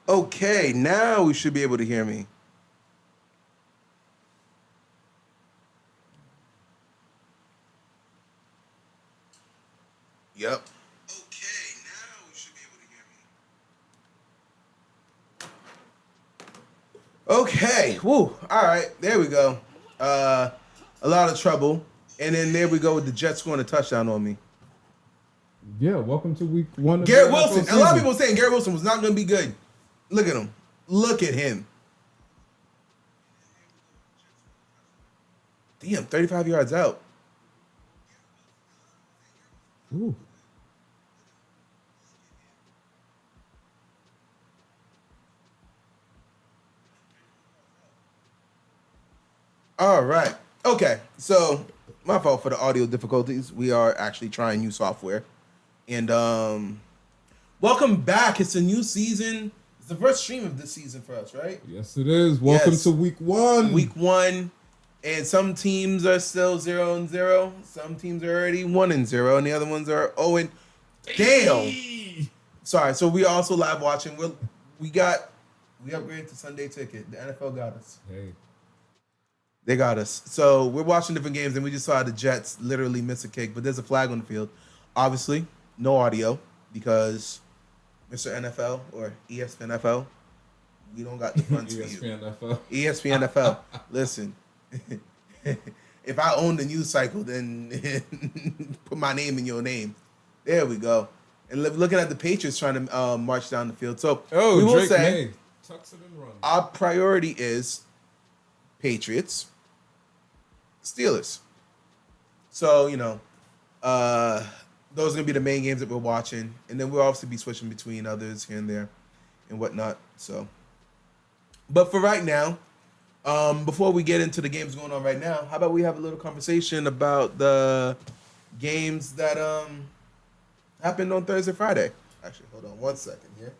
Okay, now we should be able to hear me. Yep. Okay, now we should be able to hear me. Okay, woo. All right, there we go. Uh, a lot of trouble, and then there we go with the Jets scoring a touchdown on me. Yeah, welcome to week one of the Garrett NFL Wilson. A lot of season. people saying Garrett Wilson was not going to be good. Look at him. Look at him. Damn, 35 yards out. Ooh. All right. Okay. So my fault for the audio difficulties. We are actually trying new software. And welcome back. It's a new season. It's the first stream of this season for us, right? Yes, it is. Welcome Yes. to week one. Week one. And some teams are still 0-0. Some teams are already 1-0. And the other ones are 0 damn. Sorry. So we also live watching. We upgraded to Sunday ticket. The NFL got us. Hey. They got us. So we're watching different games, and we just saw the Jets literally miss a kick. But there's a flag on the field. Obviously, no audio because Mr. NFL or ESPN NFL, we don't got the funds for you. ESPN NFL. ESPN NFL. Listen, if I own the news cycle, then put my name in your name. There we go. And looking at the Patriots trying to march down the field. So we will Drake say May. Tucks it and runs. our priority is Patriots, Steelers. So, those are going to be the main games that we're watching. And then we'll obviously be switching between others here and there and whatnot. So, but for right now, before we get into the games going on right now, how about we have a little conversation about the games that happened on Thursday, Friday. Actually, hold on one second here.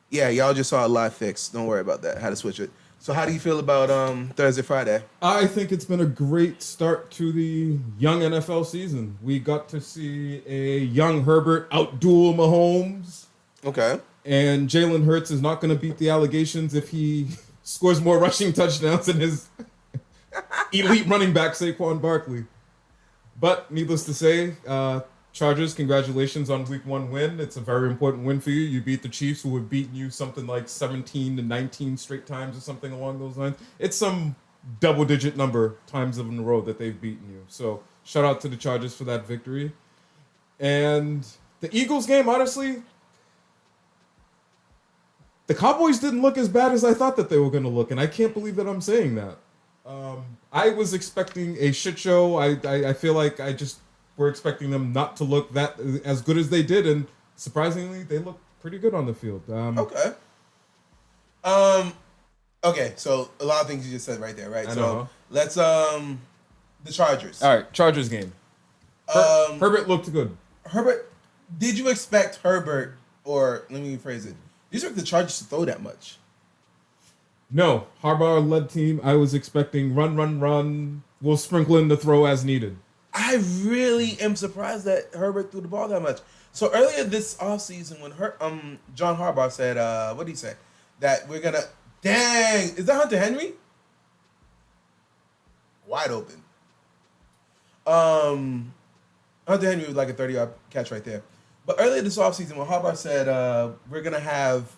Yeah, y'all just saw a live fix. Don't worry about that. How to switch it. So how do you feel about Thursday, Friday? I think it's been a great start to the young NFL season. We got to see a young Herbert outduel Mahomes. Okay. And Jalen Hurts is not going to beat the allegations if he scores more rushing touchdowns than his elite running back, Saquon Barkley. But needless to say, Chargers, congratulations on week one win. It's a very important win for you. You beat the Chiefs, who have beaten you something like 17 to 19 straight times or something along those lines. It's some double-digit number times in a row that they've beaten you. So shout out to the Chargers for that victory. And the Eagles game, honestly, the Cowboys didn't look as bad as I thought that they were going to look, and I can't believe that I'm saying that. I was expecting a shit show. I feel like we're expecting them not to look that as good as they did, and surprisingly, they look pretty good on the field. Okay. Okay, so a lot of things you just said right there, right? I So know. let's the Chargers. All right, Chargers game. Herbert looked good. Herbert, did you expect Herbert, or let me rephrase it, did you expect the Chargers to throw that much? No, Harbaugh-led team. I was expecting run. We'll sprinkle in the throw as needed. I really am surprised that Herbert threw the ball that much. So earlier this offseason when John Harbaugh said, what did he say? That we're gonna is that Hunter Henry? Wide open. Hunter Henry was like a 30-yard catch right there. But earlier this offseason when Harbaugh said we're gonna have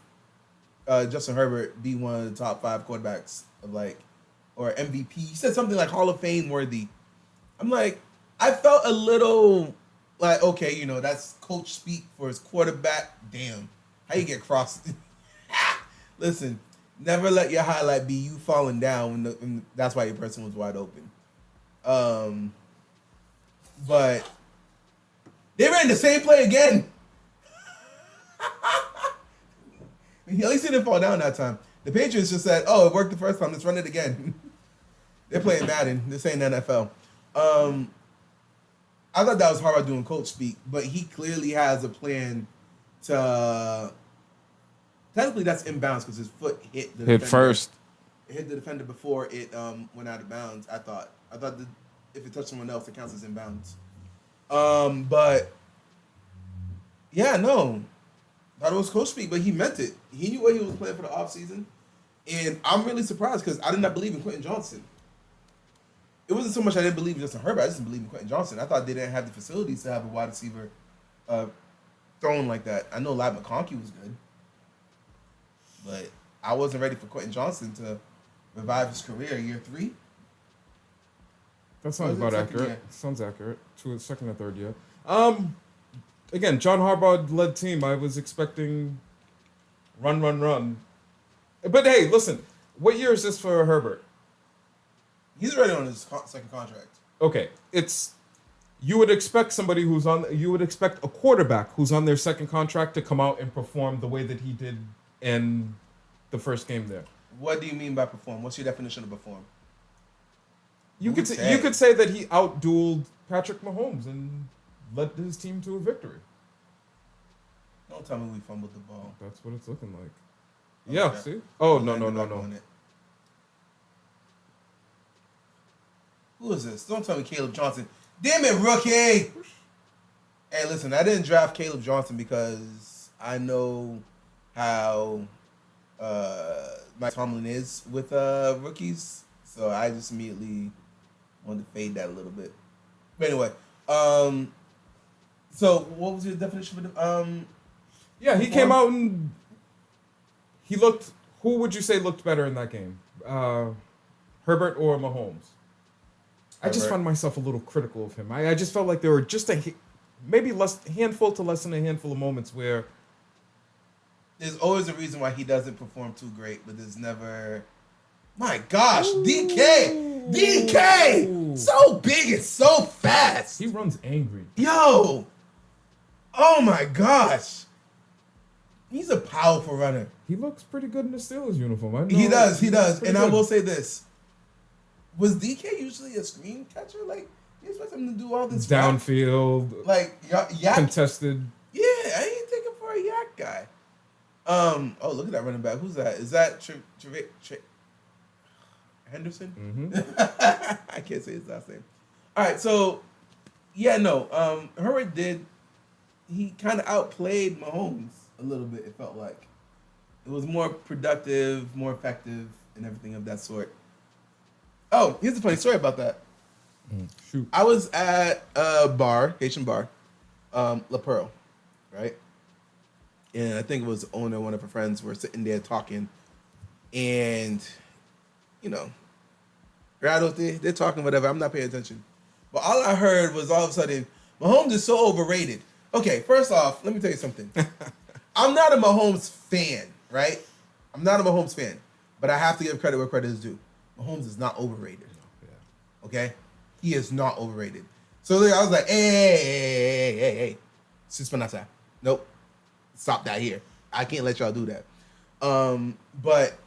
Justin Herbert be one of the top 5 quarterbacks of or MVP. He said something like Hall of Fame worthy. I'm like, I felt a little like, okay, that's coach speak for his quarterback. Damn, how you get crossed? Listen, never let your highlight be you falling down when that's why your person was wide open. But they ran the same play again. At least he didn't fall down that time. The Patriots just said, "Oh, it worked the first time. Let's run it again." They're playing Madden. This ain't NFL. I thought that was Harbaugh doing coach speak, but he clearly has a plan to. Technically, that's inbounds because his foot hit the Hit defender. first. It hit the defender before it went out of bounds. I thought that if it touched someone else, it counts as inbounds. But yeah, no, thought it was coach speak, but he meant it. He knew what he was playing for the offseason. And I'm really surprised because I did not believe in Quentin Johnson. It wasn't so much I didn't believe in Justin Herbert. I just didn't believe in Quentin Johnson. I thought they didn't have the facilities to have a wide receiver thrown like that. I know Lab McConkey was good, but I wasn't ready for Quentin Johnson to revive his career year 3. That sounds about accurate. Year? Sounds accurate. To his second or third year. Again, John Harbaugh led team. I was expecting run. But hey, listen. What year is this for Herbert? He's already on his second contract. Okay, you would expect a quarterback who's on their second contract to come out and perform the way that he did in the first game there. What do you mean by perform? What's your definition of perform? You could say that he outdueled Patrick Mahomes and led his team to a victory. Don't tell me we fumbled the ball. That's what it's looking like. Okay. Yeah, see? Oh, no. Who is this? Don't tell me Caleb Johnson. Damn it, rookie! Hey, listen, I didn't draft Caleb Johnson because I know how Mike Tomlin is with rookies. So I just immediately wanted to fade that a little bit. But anyway, so what was your definition for the Yeah, he came out and he looked. Who would you say looked better in that game? Herbert or Mahomes? I just found myself a little critical of him. I just felt like there were just maybe less than a handful of moments where there's always a reason why he doesn't perform too great, but there's never. My gosh, DK, so big and so fast. He runs angry. Yo, oh my gosh, he's a powerful runner. He looks pretty good in the Steelers uniform. He does, and I will say this. Was DK usually a screen catcher? Like, you expect him to do all this downfield, like yak contested? Yeah, I ain't taking for a yak guy. Oh, look at that running back. Who's that? Is that Henderson? Mm-hmm. I can't say his last name. All right, so yeah, no. Herbert did. He kind of outplayed Mahomes a little bit. It felt like it was more productive, more effective, and everything of that sort. Oh, here's a funny story about that. Shoot. I was at a bar, Haitian bar, La Pearl, right? And I think it was the owner, one of her friends were sitting there talking. And, you know, they're talking whatever. I'm not paying attention. But all I heard was all of a sudden, Mahomes is so overrated. Okay, first off, let me tell you something. I'm not a Mahomes fan, right? I'm not a Mahomes fan. But I have to give credit where credit is due. Mahomes is not overrated. Okay? He is not overrated. So I was like, hey. Suspend outside. Nope. Stop that here. I can't let y'all do that. But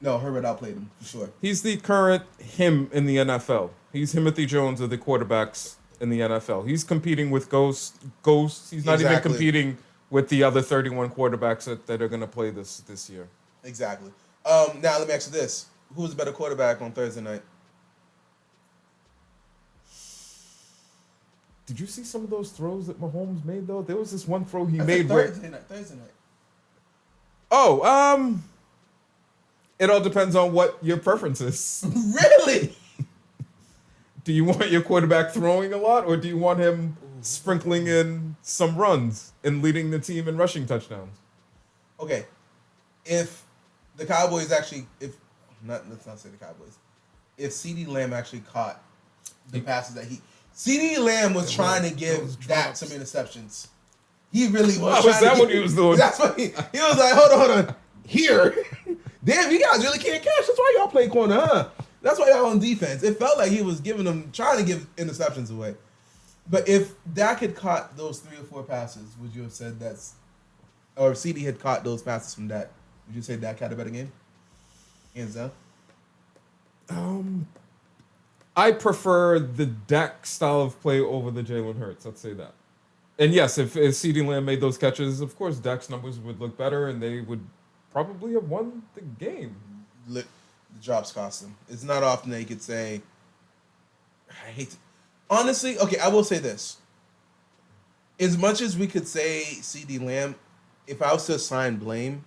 no, Herbert outplayed him for sure. He's the current him in the NFL. He's Timothy Jones of the quarterbacks in the NFL. He's competing with ghosts. He's not even competing with the other 31 quarterbacks that are going to play this year. Exactly. Now let me ask you this: who was the better quarterback on Thursday night? Did you see some of those throws that Mahomes made though? There was this one throw he made Thursday night. Oh, it all depends on what your preference is. Really? Do you want your quarterback throwing a lot, or do you want him sprinkling in some runs and leading the team in rushing touchdowns? Okay, if the Cowboys let's not say the Cowboys. If CeeDee Lamb actually caught the passes that CeeDee Lamb was trying to give Dak some interceptions. He really was. Was that what he was doing? That's what he was like. Hold on. Here, damn, you guys really can't catch. That's why y'all play corner, huh? That's why y'all on defense. It felt like he was trying to give interceptions away. But if Dak had caught those 3 or 4 passes, would you have said or if CeeDee had caught those passes from Dak, would you say Dak had a better game? Hands down. I prefer the Dak style of play over the Jalen Hurts. Let's say that. And yes, if CeeDee Lamb made those catches, of course Dak's numbers would look better, and they would probably have won the game. The drops cost him. It's not often that you could say, I hate to. Honestly, okay, I will say this. As much as we could say CD Lamb, if I was to assign blame,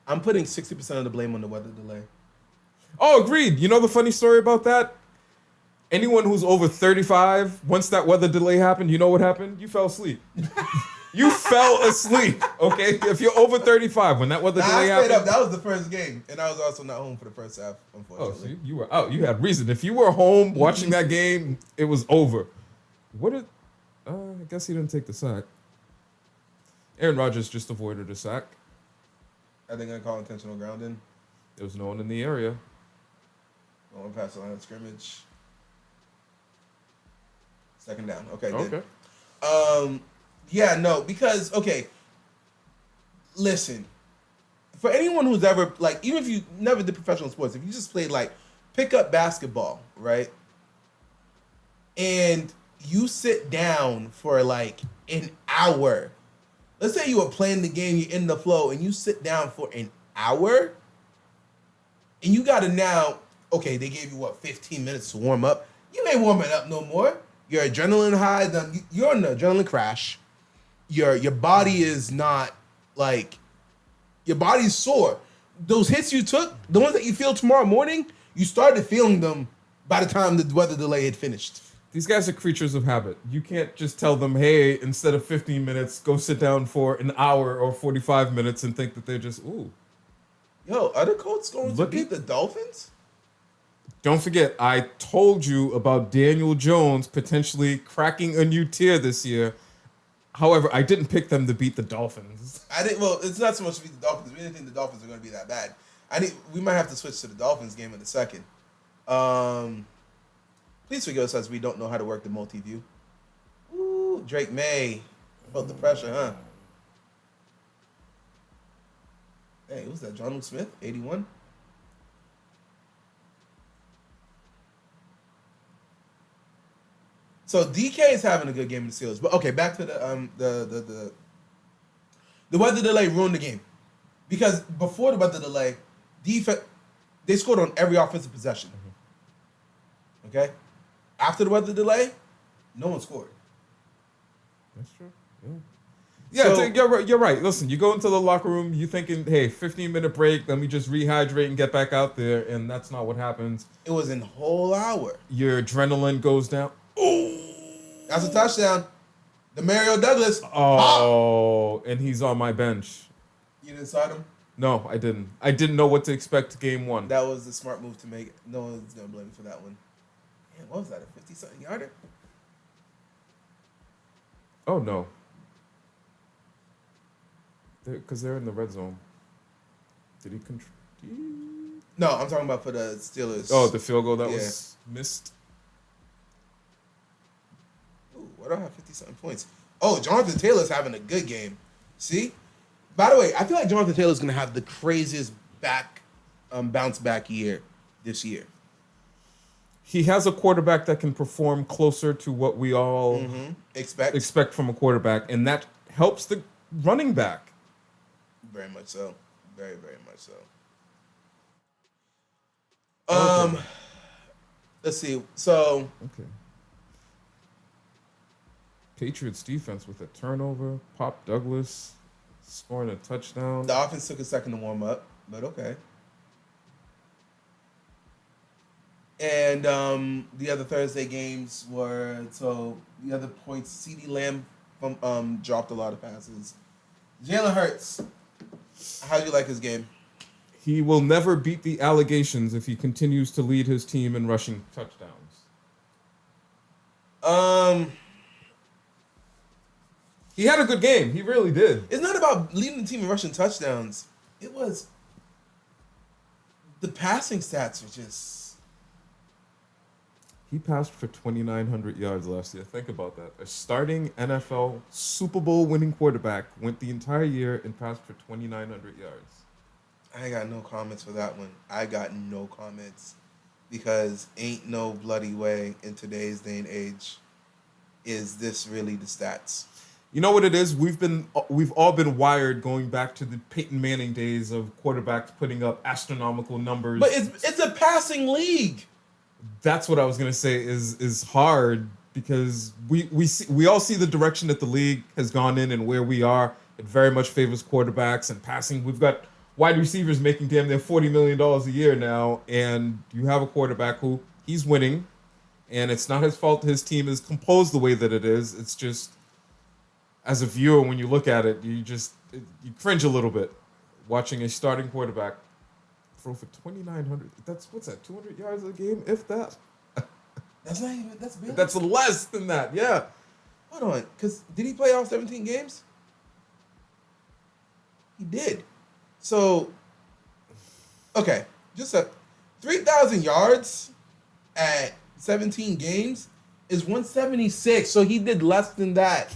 I'm putting 60% of the blame on the weather delay. Oh, agreed. You know the funny story about that? Anyone who's over 35, once that weather delay happened, you know what happened? You fell asleep. You fell asleep, okay? If you're over 35, when that weather delay I stayed happened. up. That was the first game, and I was also not home for the first half, Oh, unfortunately. see, you were out. You had reason. If you were home watching that game, it was over. What did? I guess he didn't take the sack. Aaron Rodgers just avoided a sack. Are they gonna call intentional grounding? There was no one in the area. Going past the line of scrimmage. Second down. Okay. Okay. Good. Yeah. No. Because okay. Listen. For anyone who's ever like, even if you never did professional sports, if you just played like pickup basketball, right? And you sit down for like an hour. Let's say you were playing the game, you're in the flow, and you sit down for an hour, and you gotta now, okay, they gave you what, 15 minutes to warm up. You ain't warming up no more. Your adrenaline high, you're in an adrenaline crash. Your body is not like, your body's sore. Those hits you took, the ones that you feel tomorrow morning, you started feeling them by the time the weather delay had finished. These guys are creatures of habit. You can't just tell them, hey, instead of 15 minutes, go sit down for an hour or 45 minutes and think that they're just, ooh. Yo, are the Colts going to beat the Dolphins? Don't forget, I told you about Daniel Jones potentially cracking a new tier this year. However, I didn't pick them to beat the Dolphins. I didn't. Well, it's not so much to beat the Dolphins. We didn't think the Dolphins are going to be that bad. We might have to switch to the Dolphins game in a second. Please forgive us as we don't know how to work the multi-view. Ooh, Drake May. Felt the pressure, huh? Hey, who's that? John Luke Smith, 81. So DK is having a good game in the Steelers. But okay, back to the weather delay ruined the game. Because before the weather delay, they scored on every offensive possession. Okay? After the weather delay, no one scored. That's true. Yeah. Yeah, so, you're right. Listen, you go into the locker room, you're thinking, hey, 15-minute break, let me just rehydrate and get back out there, and that's not what happens. It was in a whole hour. Your adrenaline goes down. Ooh. That's a touchdown. Demario Douglas. Oh, pop. And he's on my bench. You didn't start him? No, I didn't. I didn't know what to expect game one. That was the smart move to make. No one's going to blame me for that one. Man, what was that, a 50-something yarder? Oh, no. Because they're in the red zone. Did he control? No, I'm talking about for the Steelers. Oh, the field goal that was missed? Ooh, why do I have 50-something points? Oh, Jonathan Taylor's having a good game. See? By the way, I feel like Jonathan Taylor's going to have the craziest bounce back year this year. He has a quarterback that can perform closer to what we all expect from a quarterback, and that helps the running back. Very much so. Very, very much so. Okay. Let's see. So, okay. Patriots defense with a turnover. Pop Douglas scoring a touchdown. The offense took a second to warm up, but okay. And the other Thursday games were, so the other points, CD Lamb dropped a lot of passes. Jalen Hurts, how do you like his game? He will never beat the allegations if he continues to lead his team in rushing touchdowns. He had a good game. He really did. It's not about leading the team in rushing touchdowns. It was the passing stats are just. He passed for 2,900 yards last year. Think about that. A starting NFL Super Bowl winning quarterback went the entire year and passed for 2,900 yards. I got no comments for that one. I got no comments because ain't no bloody way in today's day and age is this really the stats. You know what it is? We've all been wired going back to the Peyton Manning days of quarterbacks putting up astronomical numbers. But it's a passing league. That's what I was gonna say is hard because we all see the direction that the league has gone in and where we are. It very much favors quarterbacks and passing. We've got wide receivers making damn near $40 million a year now, and you have a quarterback who he's winning, and it's not his fault his team is composed the way that it is. It's just as a viewer, when you look at it, you cringe a little bit watching a starting quarterback throw for 2,900. What's that? 200 yards a game, if that. That's not even. That's big. That's less than that. Yeah. Hold on, because did he play all 17 games? He did. So, okay, just 3,000 yards at 17 games is 176. So he did less than that.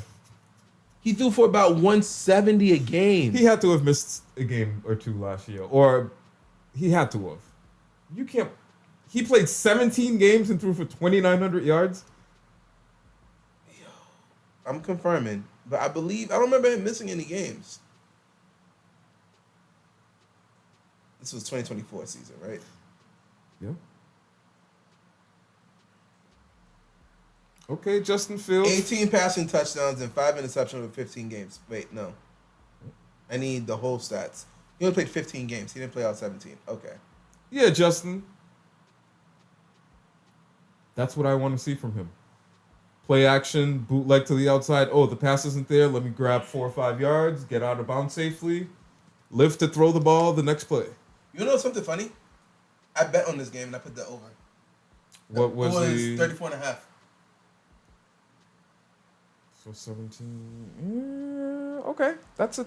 He threw for about 170 a game. He had to have missed a game or two last year, or he had to have. You can't. He played 17 games and threw for 2,900 yards. I'm confirming, but I don't remember him missing any games. This was 2024 season, right? Yeah. Okay, Justin Fields. 18 passing touchdowns and 5 interceptions over 15 games. Wait, no. I need the whole stats. He only played 15 games. He didn't play all 17. Okay. Yeah, Justin. That's what I want to see from him. Play action, bootleg to the outside. Oh, the pass isn't there. Let me grab 4 or 5 yards, get out of bounds safely, live to throw the ball the next play. You know something funny? I bet on this game and I put that over. What was the 34 and a half. So 17. Okay, that's a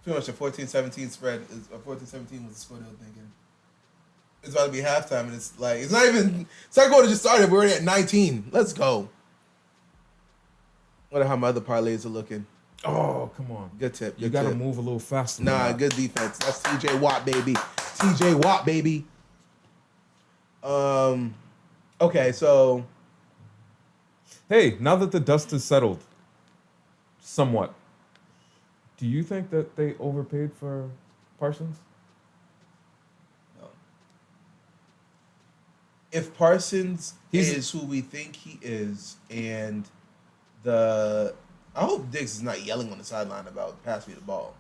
Pretty much a 14-17 spread. A 14-17 was the score they were thinking. It's about to be halftime, and it's like it's not even. Second quarter just started. We're already at 19. Let's go. Wonder how my other parlays are looking. Oh, come on. Good tip. You got to move a little faster. Nah, good defense. That's T.J. Watt, baby. T.J. Watt, baby. Okay, so. Hey, now that the dust has settled, somewhat, do you think that they overpaid for Parsons? No. If Parsons He's- is who we think he is, and I hope Diggs is not yelling on the sideline about pass me the ball.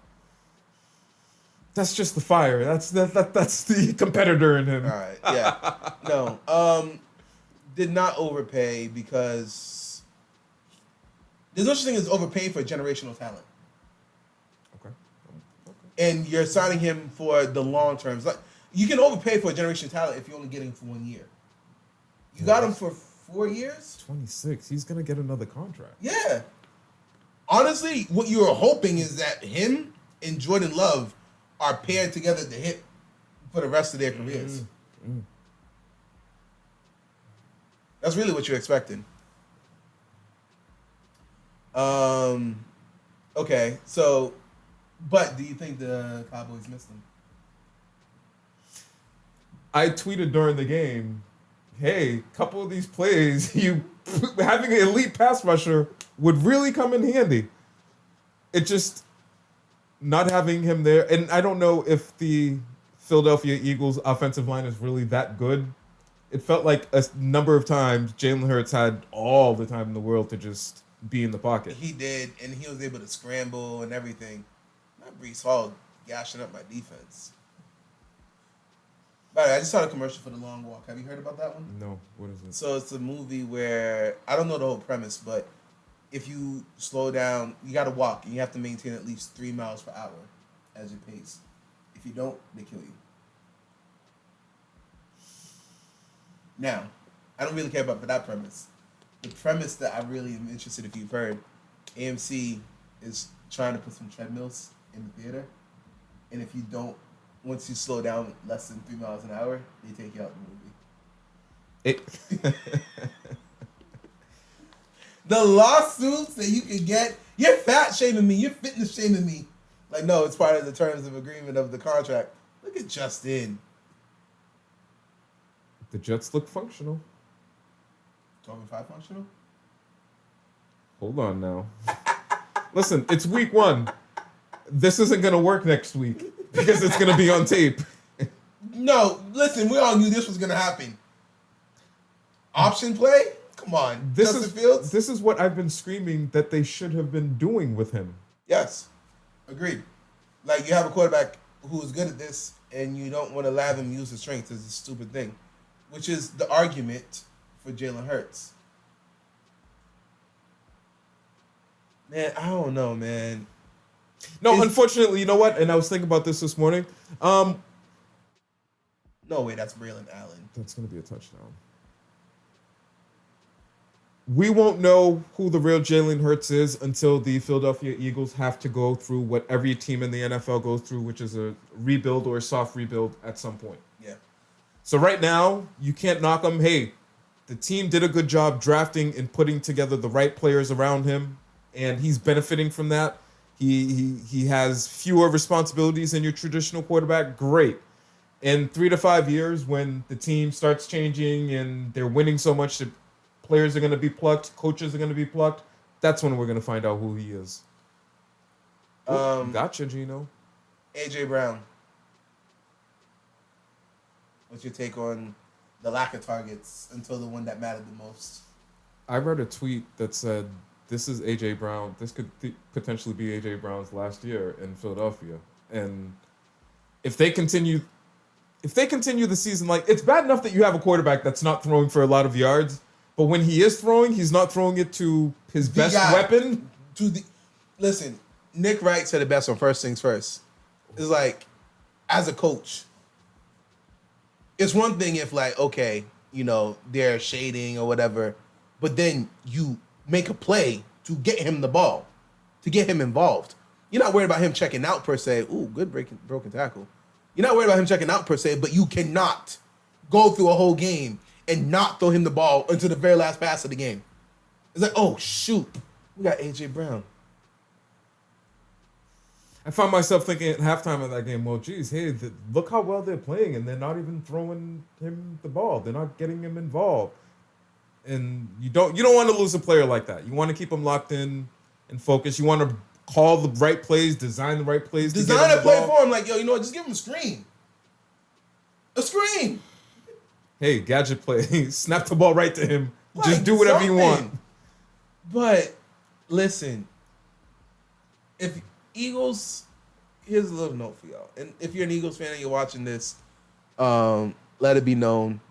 That's just the fire. That's the competitor in him. All right, yeah. No. Did not overpay because there's no such thing as overpaying for generational talent. Okay. And you're signing him for the long terms. Like you can overpay for a generational talent if you're only getting him for 1 year. You got him for 4 years? 26. He's going to get another contract. Yeah. Honestly, what you were hoping is that him and Jordan Love are paired together to hit for the rest of their careers. Mm. That's really what you're expecting. Okay, so, but do you think the Cowboys missed him? I tweeted during the game, hey, a couple of these plays, having an elite pass rusher would really come in handy. It just not having him there, and I don't know if the Philadelphia Eagles offensive line is really that good. It felt like a number of times Jalen Hurts had all the time in the world to just be in the pocket. He did, and he was able to scramble and everything. Not Brees Hall gashing up my defense. By the way, I just saw a commercial for The Long Walk. Have you heard about that one? No, what is it? So it's a movie where, I don't know the whole premise, but if you slow down, you got to walk, and you have to maintain at least 3 miles per hour as your pace. If you don't, they kill you. Now, I don't really care about that premise. The premise that I really am interested, if you've heard, AMC is trying to put some treadmills in the theater, and if you don't, once you slow down less than 3 miles an hour, they take you out the movie. The lawsuits that you can get, you're fat shaming me, you're fitness shaming me. Like, no, it's part of the terms of agreement of the contract. Look at Justin. The Jets look functional. 12-5 functional? Hold on now. Listen, it's week 1. This isn't gonna work next week because it's gonna be on tape. No, listen, we all knew this was gonna happen. Option play? Come on, Justin Fields. This is what I've been screaming that they should have been doing with him. Yes, agreed. Like you have a quarterback who is good at this, and you don't want to allow him use his strengths is a stupid thing, which is the argument for Jalen Hurts. Man, I don't know, man. No, unfortunately, you know what? And I was thinking about this morning. No way, that's Braylon Allen. That's going to be a touchdown. We won't know who the real Jalen Hurts is until the Philadelphia Eagles have to go through what every team in the NFL goes through, which is a rebuild or a soft rebuild at some point. Yeah. So right now, you can't knock him. Hey, the team did a good job drafting and putting together the right players around him, and he's benefiting from that. He has fewer responsibilities than your traditional quarterback. Great. In 3 to 5 years, when the team starts changing and they're winning so much that players are going to be plucked, coaches are going to be plucked, that's when we're going to find out who he is. Gotcha, Gino. AJ Brown. What's your take on the lack of targets until the one that mattered the most? I read a tweet that said, this is AJ Brown. This could potentially be AJ Brown's last year in Philadelphia. And if they continue the season, like, it's bad enough that you have a quarterback that's not throwing for a lot of yards, but when he is throwing, he's not throwing it to his best weapon. Listen, Nick Wright said it best on First Things First. It's like, as a coach, it's one thing if, like, okay, you know, they're shading or whatever, but then you make a play to get him the ball, to get him involved. You're not worried about him checking out per se. Ooh, good broken tackle. You're not worried about him checking out per se, but you cannot go through a whole game and not throw him the ball until the very last pass of the game. It's like, oh, shoot, we got AJ Brown. I found myself thinking at halftime of that game, well, geez, hey, look how well they're playing, and they're not even throwing him the ball. They're not getting him involved. And you don't want to lose a player like that. You want to keep him locked in and focused. You want to call the right plays, design the right plays. Design a play for him. Like, yo, you know what? Just give him a screen. A screen. Hey, gadget play. Snap the ball right to him. Like, just do whatever you want. But listen, if Eagles, here's a little note for y'all. And if you're an Eagles fan and you're watching this, let it be known.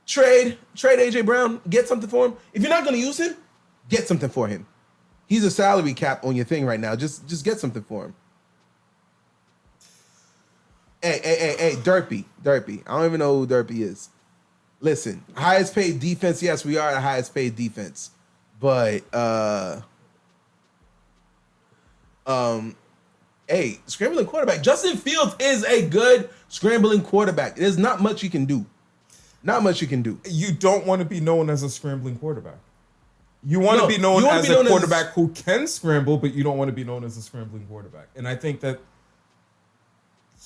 Trade AJ Brown. Get something for him. If you're not going to use him, get something for him. He's a salary cap on your thing right now. Just get something for him. Hey, Derpy. I don't even know who Derpy is. Listen, highest paid defense. Yes, we are the highest paid defense. But hey, scrambling quarterback. Justin Fields is a good scrambling quarterback. There's not much you can do. Not much you can do. You don't want to be known as a scrambling quarterback. You want to be known as a quarterback who can scramble, but you don't want to be known as a scrambling quarterback. And I think that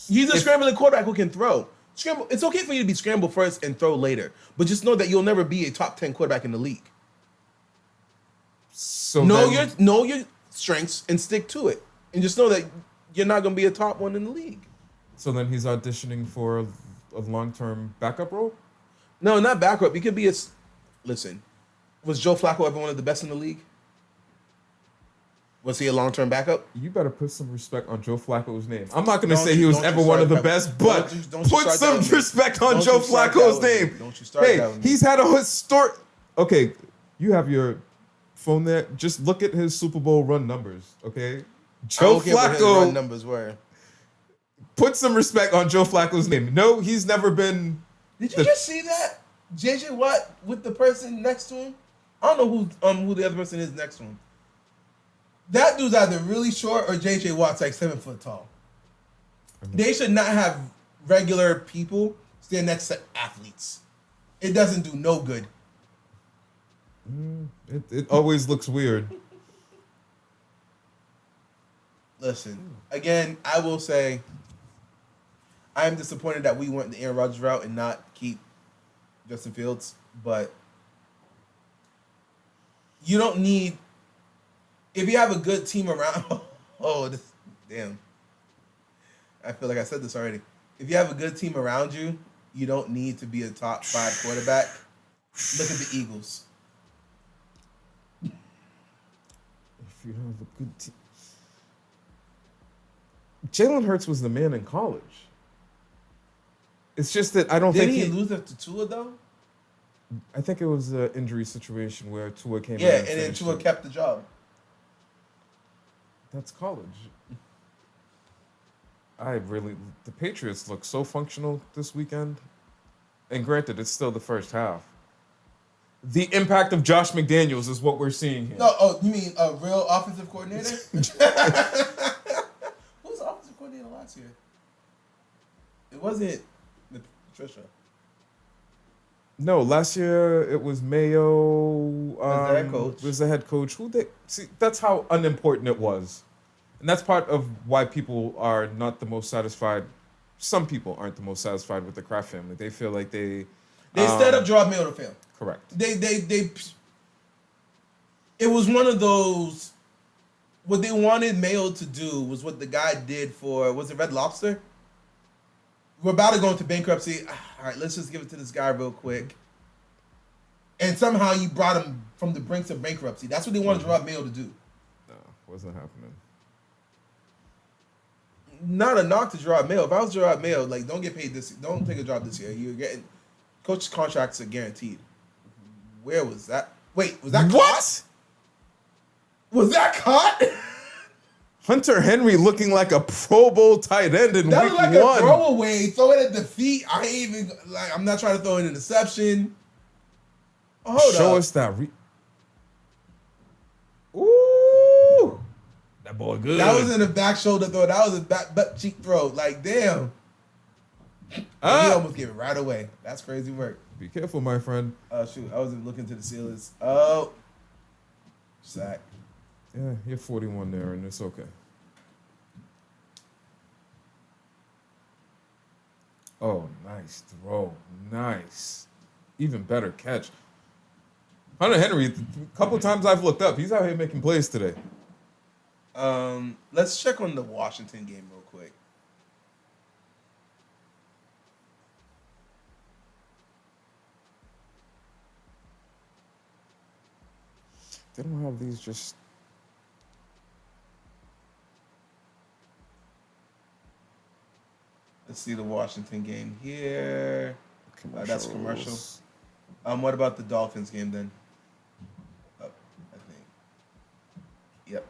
he's a scrambling quarterback who can throw. Scramble. It's okay for you to be scramble first and throw later, but just know that you'll never be a top 10 quarterback in the league. So know your strengths and stick to it, and just know that you're not going to be a top one in the league. So then he's auditioning for a long-term backup role? No, not backup. You could be listen. Was Joe Flacco ever one of the best in the league? Was he a long-term backup? You better put some respect on Joe Flacco's name. I'm not going to say he was ever one of the best, but put some respect on Joe Flacco's name. Don't you start that with me. He's had a historic... Okay, you have your phone there. Just look at his Super Bowl run numbers, okay? Joe Flacco... What his run numbers were. Put some respect on Joe Flacco's name. No, he's never been... Did you just see that? JJ Watt with the person next to him? I don't know who the other person is next to him. That dude's either really short or JJ Watt's like 7 foot tall. They should not have regular people stand next to athletes. It doesn't do no good. It always looks weird. Listen, again, I will say I'm disappointed that we went the Aaron Rodgers route and not keep Justin Fields, but You don't need if you have a good team around. Oh, damn! I feel like I said this already. If you have a good team around you, you don't need to be a top 5 quarterback. Look at the Eagles. If you have a good team. Jalen Hurts was the man in college. It's just that I don't Didn't think he lose after Tua though? I think it was an injury situation where Tua came in. Yeah, and then Tua kept the job. That's college. The Patriots look so functional this weekend. And granted, it's still the first half. The impact of Josh McDaniels is what we're seeing here. No, oh, you mean a real offensive coordinator? Who was the offensive coordinator last year? It wasn't Patricia. No, last year it was Mayo. Was the head coach. Was the head coach. That's how unimportant it was. And that's part of why people are not the most satisfied. Some people aren't the most satisfied with the Kraft family. They feel like they set up Gerard Mayo to fail. Correct. They it was one of those. What they wanted Mayo to do was what the guy did for, was it Red Lobster? We're about to go into bankruptcy. All right, let's just give it to this guy real quick. And somehow you brought him from the brinks of bankruptcy. That's what they wanted Gerard Mayo to do. No, wasn't happening. Not a knock to Gerard Mayo. If I was Gerard Mayo, like, don't get paid this. Don't take a job this year. You're getting coach's contracts are guaranteed. Where was that? Wait, was that what? Caught? Was that caught? Hunter Henry looking like a Pro Bowl tight end in that week was like one. a throwaway. Throw it at the feet. I ain't even like. I'm not trying to throw an interception. Hold Show up. us that. Ooh, that boy good. That was in a back shoulder throw. That was a butt cheek throw. Like, damn. He almost gave it right away. That's crazy work. Be careful, my friend. Oh, shoot. I wasn't looking to the Steelers. Oh. Sack. Yeah, you're 41 there, and it's okay. Oh, nice throw. Nice. Even better catch. Hunter Henry, a couple times I've looked up, he's out here making plays today. Let's check on the Washington game real quick. They don't have these just... Let's see the Washington game here. That's commercial. What about the Dolphins game then? I think. Yep.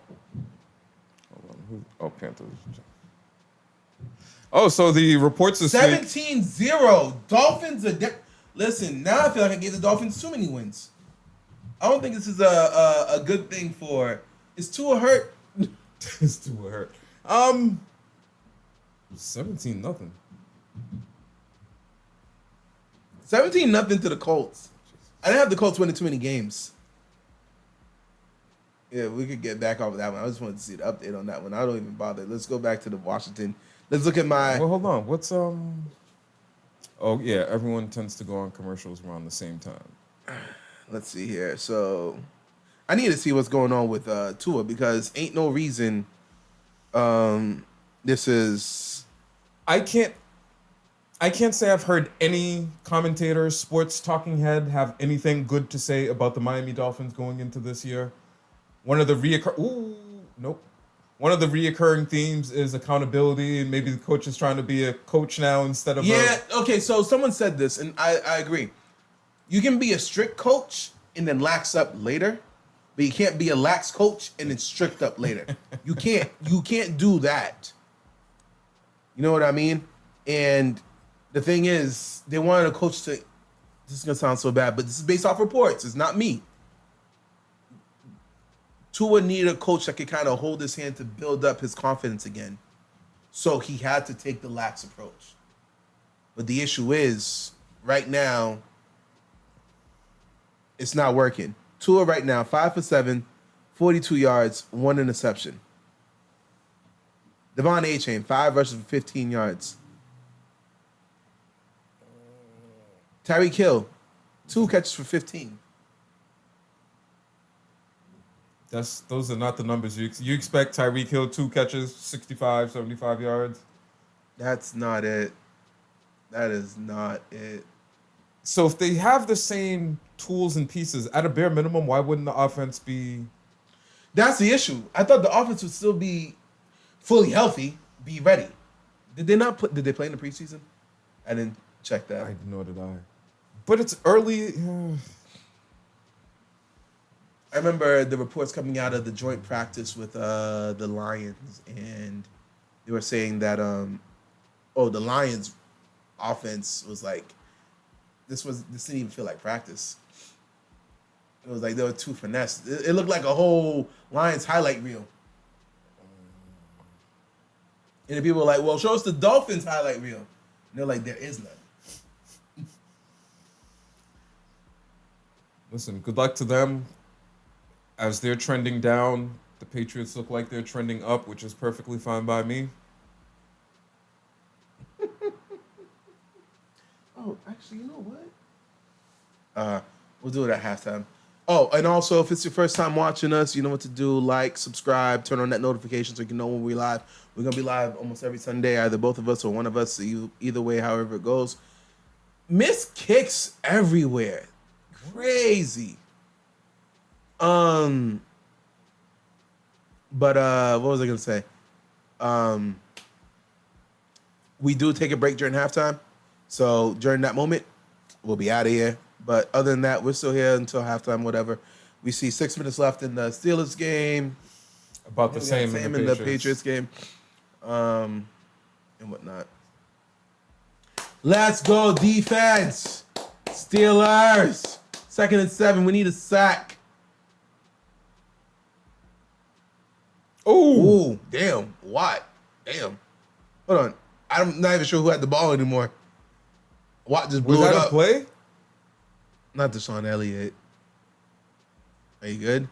Hold on. Oh, Panthers. Oh, so the reports this 17-0. Dolphins are... Listen, now I feel like I gave the Dolphins too many wins. I don't think this is a good thing for... Is Tua hurt? It's Tua hurt. 17-0. 17-0 to the Colts. I didn't have the Colts winning too many games. Yeah, we could get back off of that one. I just wanted to see the update on that one. I don't even bother. Let's go back to the Washington. Let's look at my... Well, hold on. What's... Oh, yeah. Everyone tends to go on commercials around the same time. Let's see here. So, I need to see what's going on with Tua because ain't no reason this is... I can't say I've heard any commentator, sports talking head have anything good to say about the Miami Dolphins going into this year. One of the reoccurring themes is accountability, and maybe the coach is trying to be a coach now instead of okay, so someone said this, and I agree. You can be a strict coach and then lax up later, but you can't be a lax coach and then strict up later. You can't do that. You know what I mean? And the thing is, they wanted a coach to... This is going to sound so bad, but this is based off reports. It's not me. Tua needed a coach that could kind of hold his hand to build up his confidence again. So he had to take the lax approach. But the issue is, right now, it's not working. Tua right now, 5 for 7, 42 yards, 1 interception. Devon A-Chain, 5 rushes for 15 yards. Tyreek Hill, 2 catches for 15. Those are not the numbers you expect. Tyreek Hill 2 catches, 65, 75 yards. That's not it. That is not it. So if they have the same tools and pieces, at a bare minimum, why wouldn't the offense be? That's the issue. I thought the offense would still be fully healthy, be ready. Did they not put? Did they play in the preseason? I didn't check that. Nor did I. But it's early. I remember the reports coming out of the joint practice with the Lions, and they were saying that the Lions offense was like this didn't even feel like practice. It was like they were too finessed. It looked like a whole Lions highlight reel. And the people were like, well, show us the Dolphins highlight reel. And they're like, there is none. Listen, good luck to them. As they're trending down, the Patriots look like they're trending up, which is perfectly fine by me. Oh, actually, you know what? We'll do it at halftime. Oh, and also, if it's your first time watching us, you know what to do. Like, subscribe, turn on that notification so you can know when we're live. We're going to be live almost every Sunday, either both of us or one of us. Either way, however it goes. Missed kicks everywhere. Crazy. But what was I going to say? We do take a break during halftime. So during that moment, we'll be out of here. But other than that, we're still here until halftime, whatever. We see 6 minutes left in the Steelers game. About the same in the Patriots game. And whatnot. Let's go, defense. Steelers. 2nd and 7. We need a sack. Ooh, damn. What? Damn. Hold on. I'm not even sure who had the ball anymore. Watt just blew it up. Was that a play? Not Deshaun Elliott. Are you good?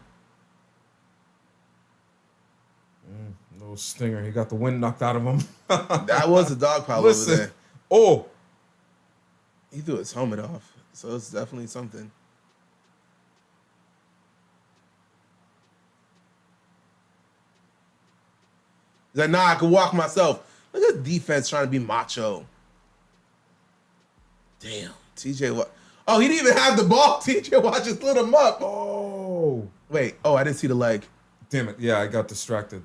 No stinger. He got the wind knocked out of him. That was a dog pile over there. Oh. He threw his helmet off. So it's definitely something. He's like, nah, I can walk myself. Look at the defense trying to be macho. Damn. TJ Watt. Oh, he didn't even have the ball. TJ Watt just lit him up. Oh. Wait. Oh, I didn't see the leg. Damn it. Yeah, I got distracted.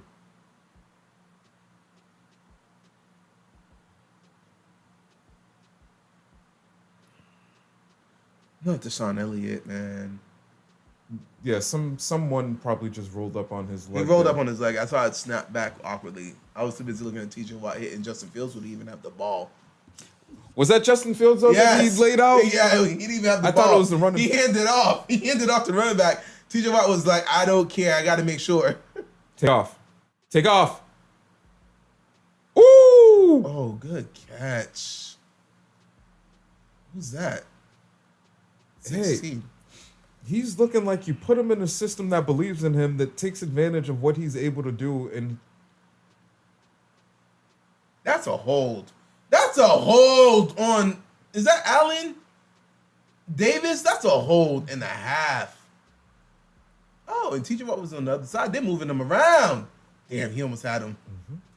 Not Deshaun Elliott, man. Yeah, someone probably just rolled up on his leg. He rolled up on his leg. I saw it snap back awkwardly. I was too busy looking at TJ Watt hitting Justin Fields who didn't even have the ball. Was that Justin Fields though that he laid out? Yeah, he didn't even have the ball. I thought it was the running. He handed off. He handed off to running back. TJ Watt was like, I don't care. I got to make sure. Take off. Take off. Ooh. Oh, good catch. Who's that? 16. Hey, he's looking like you put him in a system that believes in him, that takes advantage of what he's able to do. And that's a hold. That's a hold on. Is that Allen Davis? That's a hold and a half. Oh, and TJ Watt was on the other side. They're moving him around. Damn, he almost had him.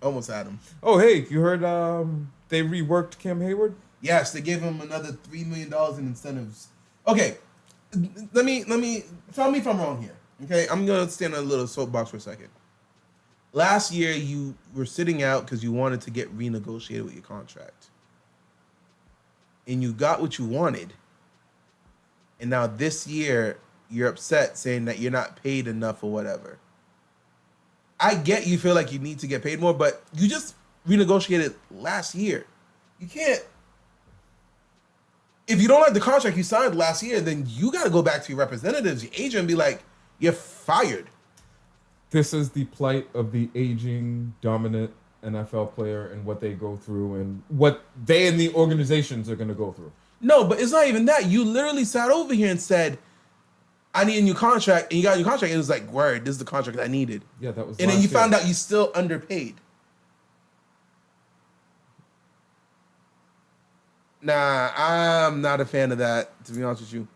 Almost had him. Oh, hey, you heard they reworked Cam Hayward? Yes, they gave him another $3 million in incentives. Okay, let me tell me if I'm wrong here. Okay, I'm gonna stand on a little soapbox for a second. Last year, you were sitting out because you wanted to get renegotiated with your contract, and you got what you wanted. And now this year, you're upset saying that you're not paid enough or whatever. I get you feel like you need to get paid more, but you just renegotiated last year. You can't. If you don't like the contract you signed last year, then you got to go back to your representatives, your agent, and be like, you're fired. This is the plight of the aging, dominant NFL player and what they go through and what they and the organizations are going to go through. No, but it's not even that. You literally sat over here and said, I need a new contract, and you got a new contract, and it was like, word, this is the contract I needed. Yeah, that was. And then you found out you still underpaid. Nah, I'm not a fan of that, to be honest with you.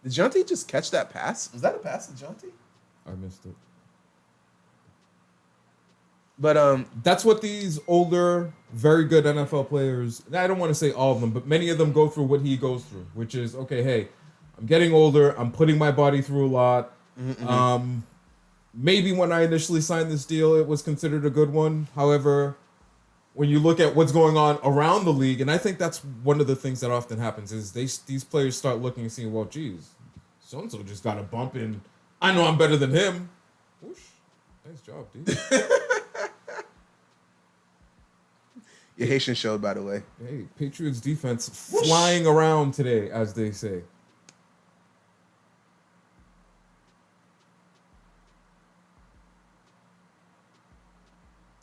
Did Jonte just catch that pass? Was that a pass to Jonte? I missed it. But That's what these older, very good NFL players, I don't want to say all of them, but many of them go through what he goes through, which is, okay, hey, I'm getting older. I'm putting my body through a lot. Maybe when I initially signed this deal, it was considered a good one. However, when you look at what's going on around the league, and I think that's one of the things that often happens is these players start looking and seeing, well, geez, so-and-so just got a bump and I know I'm better than him. Whoosh. Nice job, dude. your Haitian showed, by the way. Hey, Patriots defense flying around today, as they say.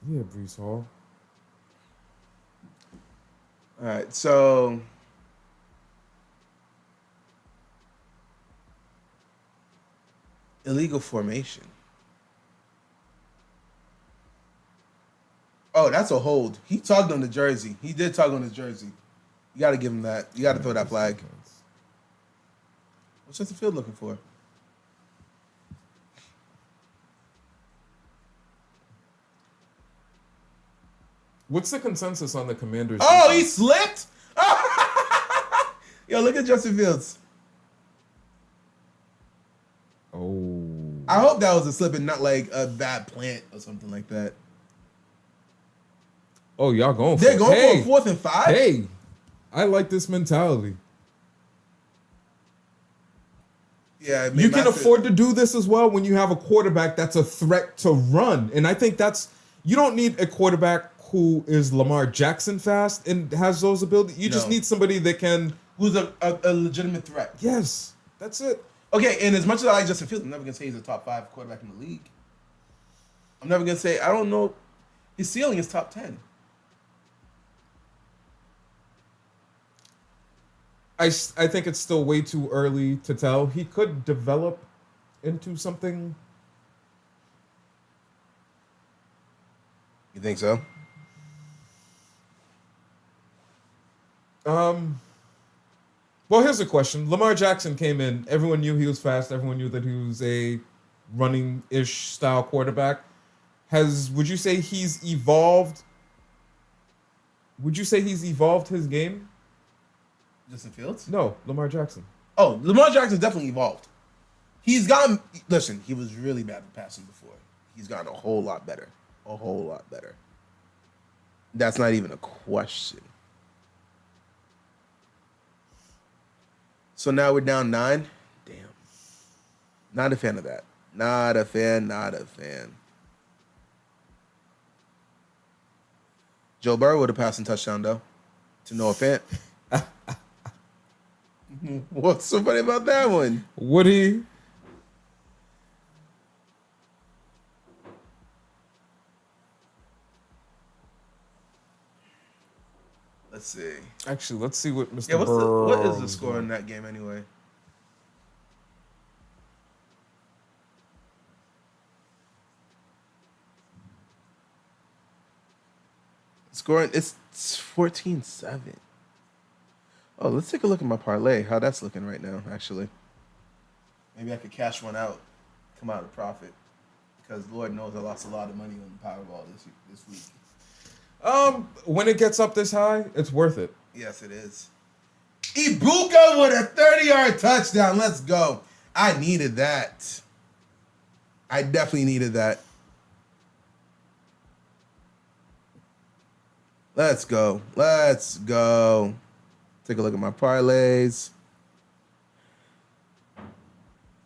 Yeah, Brees Hall. All right, so illegal formation. Oh, that's a hold. He tugged on the jersey. He did tug on his jersey. You got to give him that. You got to throw that flag. What's Justin Field looking for? What's the consensus on the Commanders? Oh, he slipped? Yo, look at Justin Fields. Oh. I hope that was a slip and not like a bad plant or something like that. Oh, y'all going for They're it. going for a 4th and 5? Hey, I like this mentality. Yeah, You can afford to do this as well when you have a quarterback that's a threat to run. And I think you don't need a quarterback who is Lamar Jackson fast and has those abilities. You just need somebody that can... Who's a legitimate threat. Yes, that's it. Okay, and as much as I like Justin Fields, I'm never going to say he's a top 5 quarterback in the league. I'm never going to say, I don't know. His ceiling is top 10. I think it's still way too early to tell. He could develop into something. You think so? Well, here's a question. Lamar Jackson came in. Everyone knew he was fast. Everyone knew that he was a running-ish style quarterback. Would you say he's evolved? Would you say he's evolved his game? Justin Fields? No, Lamar Jackson. Oh, Lamar Jackson's definitely evolved. He's gotten... Listen, he was really bad at passing before. He's gotten a whole lot better. A whole lot better. That's not even a question. So now we're down 9. Damn. Not a fan of that. Not a fan. Joe Burrow would have passed in touchdown, though. To Noah Fant. What's so funny about that one? Would he? Let's see. Actually, let's see what Mr. Yeah, what is the Burrow- score in that game anyway? Scoring, it's 14-7. Oh, let's take a look at my parlay, how that's looking right now, actually. Maybe I could cash one out, come out a profit. Because Lord knows I lost a lot of money on Powerball this week. When it gets up this high, it's worth it. Yes, it is. Ibuka with a 30-yard touchdown. Let's go. I needed that. I definitely needed that. Let's go. Let's go. Take a look at my parlays.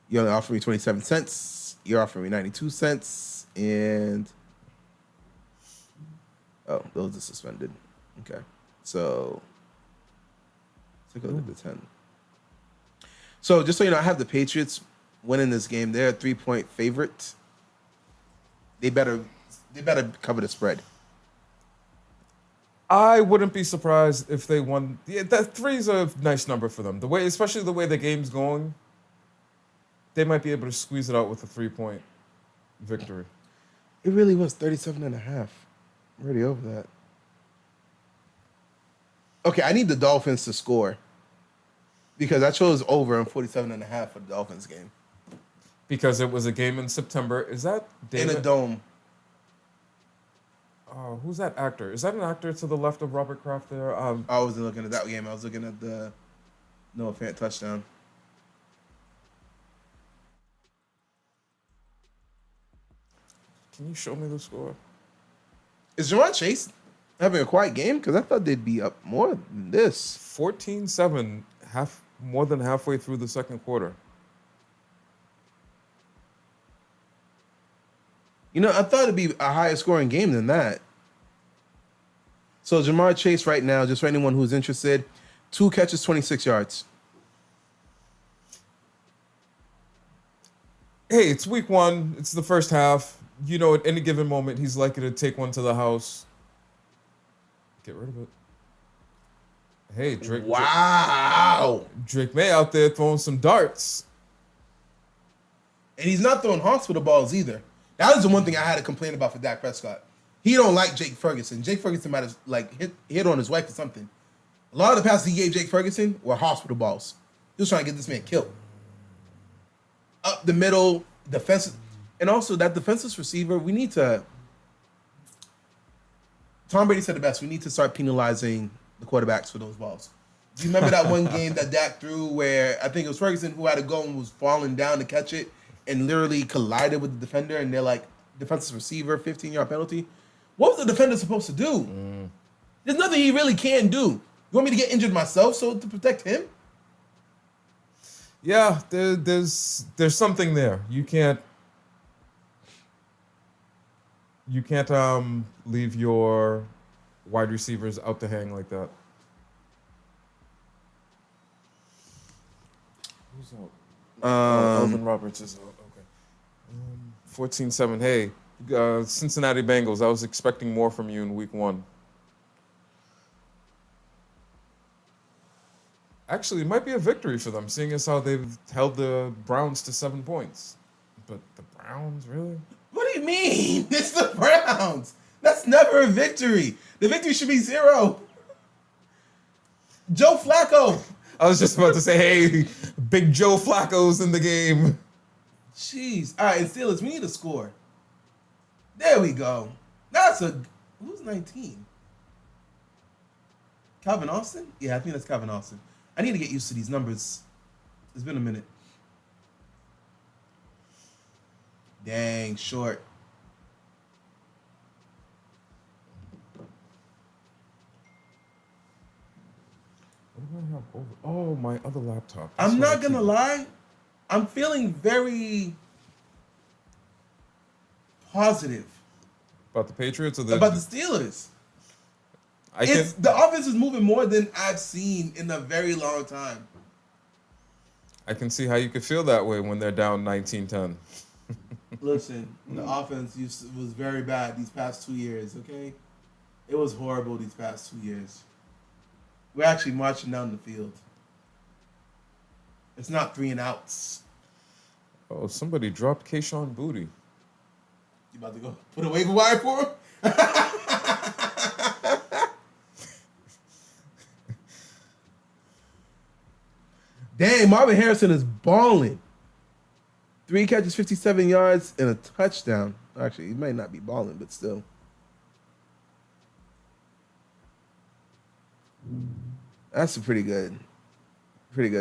You only offer me 27 cents. You're offering me 92 cents. And... oh, those are suspended. Okay. So... take a look at the 10. So, just so you know, I have the Patriots winning this game. They're a 3-point favorite. They better cover the spread. I wouldn't be surprised if they won. Yeah, that 3 is a nice number for them. Especially the way the game's going, they might be able to squeeze it out with a 3-point victory. It really was 37.5. I'm already over that. Okay, I need the Dolphins to score. Because I chose over on 47.5 for the Dolphins game. Because it was a game in September. Is that in a dome. Who's that actor? Is that an actor to the left of Robert Kraft there? I wasn't looking at that game. I was looking at the Noah Fant touchdown. Can you show me the score? Is Jamar Chase having a quiet game? Because I thought they'd be up more than this. 14-7, more than halfway through the second quarter. You know, I thought it'd be a higher scoring game than that. So Jamar Chase right now, just for anyone who's interested, 2 catches, 26 yards. Hey, it's week 1. It's the first half. You know, at any given moment, he's likely to take one to the house. Get rid of it. Hey, Drake. Wow. Drake May out there throwing some darts. And he's not throwing hospital balls either. That was the one thing I had to complain about for Dak Prescott. He don't like Jake Ferguson. Jake Ferguson might have hit on his wife or something. A lot of the passes he gave Jake Ferguson were hospital balls. He was trying to get this man killed. Up the middle, defensive, and also that defenseless receiver. We need to. Tom Brady said it best. We need to start penalizing the quarterbacks for those balls. Do you remember that one game that Dak threw where I think it was Ferguson who had to go and was falling down to catch it and literally collided with the defender, and they're like, defensive receiver, 15-yard penalty. What was the defender supposed to do? There's nothing he really can do. You want me to get injured myself so to protect him? Yeah, there's something there. You can't leave your wide receivers out to hang like that. Who's out? Elvin Roberts is out. Okay. 14-7. Hey, Cincinnati Bengals. I was expecting more from you in week 1. Actually, it might be a victory for them, seeing as how they've held the Browns to 7 points. But the Browns, really? What do you mean? It's the Browns. That's never a victory. The victory should be 0. Joe Flacco. I was just about to say, hey, big Joe Flacco's in the game. Jeez. All right, and Steelers, we need a score. There we go. Who's 19? Calvin Austin? Yeah, I think that's Calvin Austin. I need to get used to these numbers. It's been a minute. Dang, short. What do I have over? Oh, my other laptop. I'm not going to lie. I'm feeling very positive. About the Patriots or about the Steelers. The offense is moving more than I've seen in a very long time. I can see how you could feel that way when they're down 19-10. Listen, the offense was very bad these past 2 years, okay? It was horrible these past 2 years. We're actually marching down the field. It's not 3 and outs. Oh, somebody dropped Kayshawn Booty. You about to go put a waiver wire for him? Dang, Marvin Harrison is balling. 3 catches, 57 yards, and a touchdown. Actually, he might not be balling, but still. That's a pretty good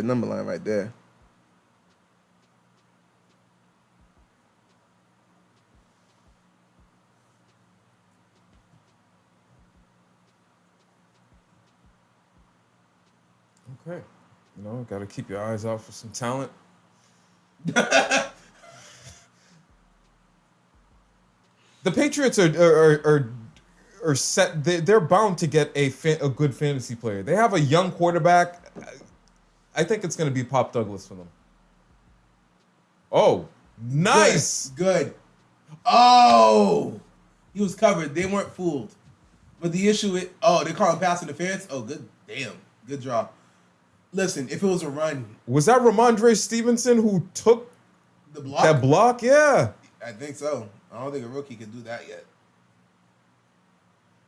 number line right there. Okay. Got to keep your eyes out for some talent. The Patriots are set. They're bound to get a good fantasy player. They have a young quarterback. I think it's going to be Pop Douglas for them. Oh, nice. Good. Oh, he was covered. They weren't fooled. But the issue is, they call him pass interference. Oh, good. Damn. Good draw. Listen, if it was a run. Was that Ramondre Stevenson who took the block? That block? Yeah. I think so. I don't think a rookie can do that yet.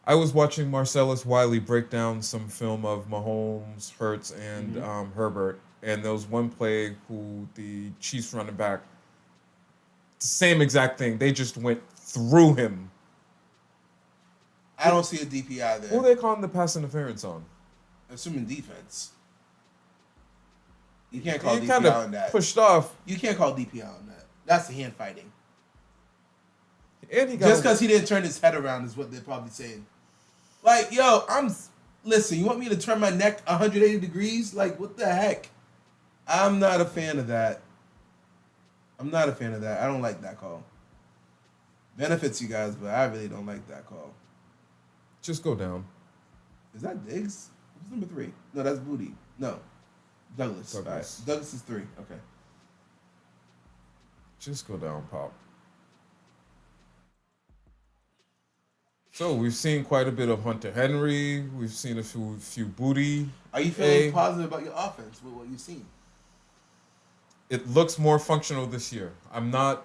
I was watching Marcellus Wiley break down some film of Mahomes, Hurts, and Herbert. And there was one play who the Chiefs running back, same exact thing. They just went through him. I don't see a DPI there. Who are they calling the pass interference on? Assuming defense. You can't call He DPI kind on of that. pushed off. You can't call DPI on that. That's the hand fighting. And he got Just because he didn't turn his head around is what they're probably saying. Like, yo, listen, you want me to turn my neck 180 degrees? Like, what the heck? I'm not a fan of that. I don't like that call. Benefits you guys, but I really don't like that call. Just go down. Is that Diggs? Who's number 3? No, that's Booty. No. Douglas. All right. Douglas is 3. Okay. Just go down, Pop. So we've seen quite a bit of Hunter Henry. We've seen a few Booty. Are you feeling positive about your offense with what you've seen? It looks more functional this year. I'm not.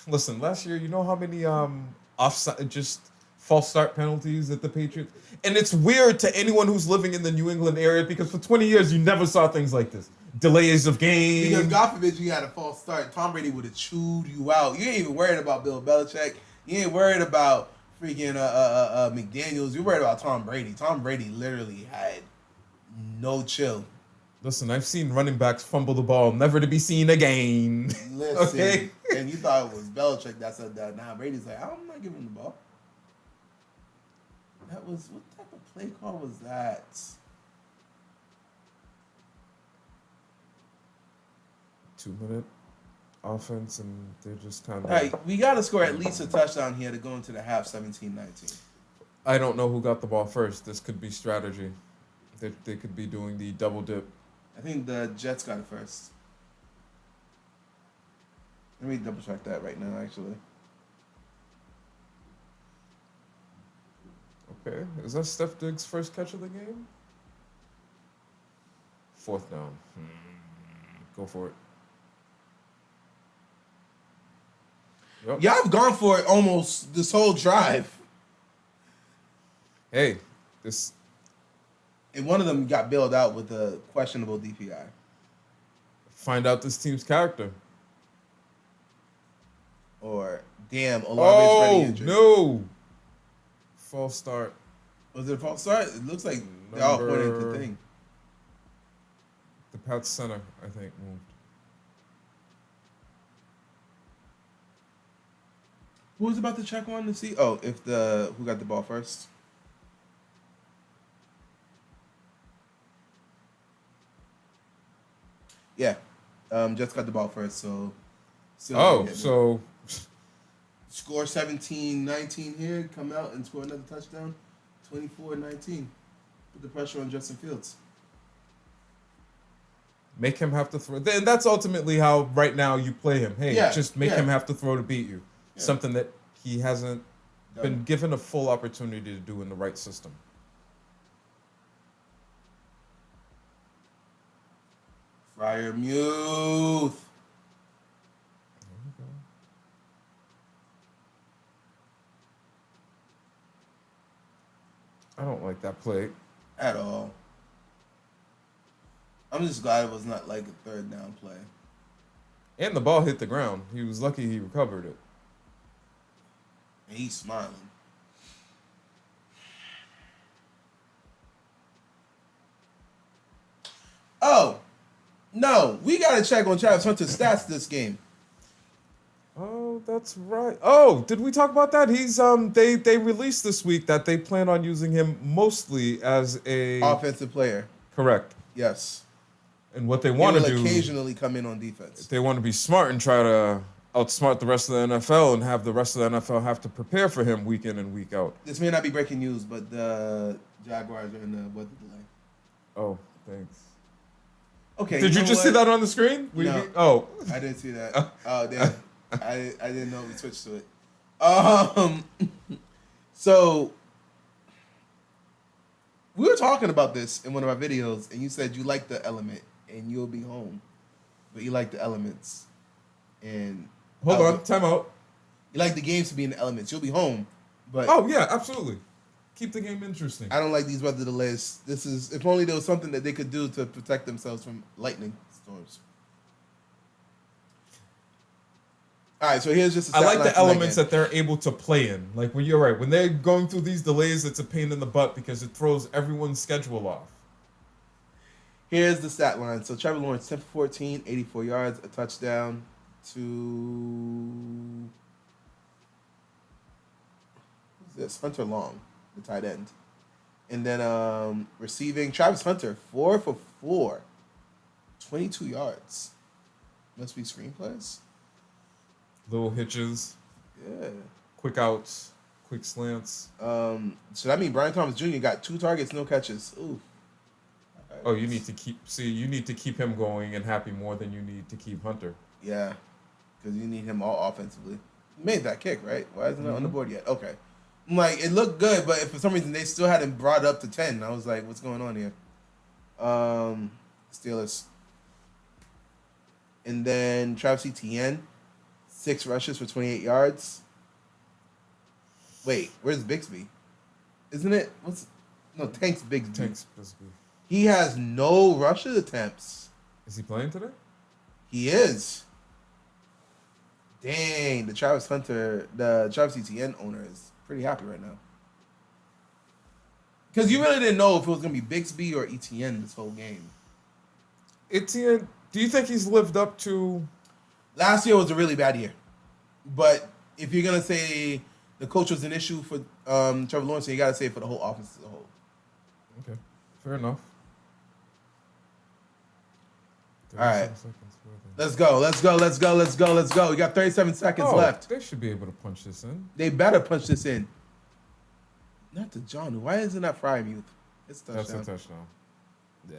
Listen, last year, you know how many offside, just false start penalties at the Patriots? And it's weird to anyone who's living in the New England area because for 20 years, you never saw things like this. Delays of game. Because God forbid you had a false start. Tom Brady would have chewed you out. You ain't even worried about Bill Belichick. You ain't worried about freaking McDaniels. You're worried about Tom Brady. Tom Brady literally had no chill. Listen, I've seen running backs fumble the ball, never to be seen again. Listen, okay? And you thought it was Belichick that said that. Nah, Brady's like, I'm not giving him the ball. That was, what type of play call was that? 2-minute offense, and they're just kind of... Like, we got to score at least a touchdown here to go into the half 17-19. I don't know who got the ball first. This could be strategy. They could be doing the double dip. I think the Jets got it first. Let me double check that right now, actually. Okay. Is that Steph Diggs' first catch of the game? 4th down. Go for it. Yep. Y'all have gone for it almost this whole drive. Hey, this... And one of them got bailed out with a questionable DPI. Find out this team's character. Or, damn, Olave's ready injured. No! False start. Was it a false start? It looks like they all pointed at the thing. The Pats center, I think, moved. Who was about to check on to see? Oh, who got the ball first? Yeah. Jets got the ball first, so... So... Score 17-19 here, come out and score another touchdown. 24-19. Put the pressure on Justin Fields. Make him have to throw. Then that's ultimately how right now you play him. Hey, just make him have to throw to beat you. Yeah. Something that he hasn't been given a full opportunity to do in the right system. Friar Muth. I don't like that play. At all. I'm just glad it was not like a 3rd down play. And the ball hit the ground. He was lucky he recovered it. And he's smiling. Oh, no. We got to check on Travis Hunter's stats this game. Oh, that's right. Oh, did we talk about that? He's they released this week that they plan on using him mostly as a offensive player. Correct. Yes. And what they want to do, occasionally come in on defense. They want to be smart and try to outsmart the rest of the NFL and have the rest of the NFL have to prepare for him week in and week out. This may not be breaking news, but the Jaguars are in the weather delay. Oh, thanks. Okay. Did you just see that on the screen? No, I didn't see that. Oh, damn. I didn't know we switched to it. So we were talking about this in one of our videos, and you said you like the element and you'll be home, but you like the elements. And hold on, time out. You like the games to be in the elements. You'll be home, but yeah, absolutely. Keep the game interesting. I don't like these weather delays. This is if only there was something that they could do to protect themselves from lightning storms. All right, so here's just a I stat like line the from elements game. that they're able to play in. Like when you're right, when they're going through these delays, it's a pain in the butt because it throws everyone's schedule off. Here's the stat line. So Trevor Lawrence, 10 for 14, 84 yards, a touchdown to who's this? Hunter Long, the tight end. And then receiving Travis Hunter, 4 for 4, 22 yards. Must be screenplays. Little hitches, Yeah. quick outs, quick slants. So that means Brian Thomas Jr. got 2 targets, no catches. Ooh. Oh, you need to keep him going and happy more than you need to keep Hunter. Yeah, because you need him all offensively. He made that kick, right? Why isn't it on the board yet? Okay. I'm like, it looked good, but if for some reason they still hadn't brought it up to 10, I was like, what's going on here? Steelers. And then Travis Etienne, 6 rushes for 28 yards. Wait, where's Bixby? Isn't it? Tank's Bixby. Tanks Bisbee. He has no rushes attempts. Is he playing today? He is. Dang, the Travis Etienne owner is pretty happy right now. Because you really didn't know if it was going to be Bixby or Etienne this whole game. Etienne, do you think he's lived up to... Last year was a really bad year. But if you're going to say the coach was an issue for Trevor Lawrence, you got to say it for the whole offense as a whole. Okay, fair enough. All right. Let's go. We got 37 seconds left. They should be able to punch this in. They better punch this in. Not to John. Why isn't that Frymuth? It's a touchdown. That's a touchdown. Yeah.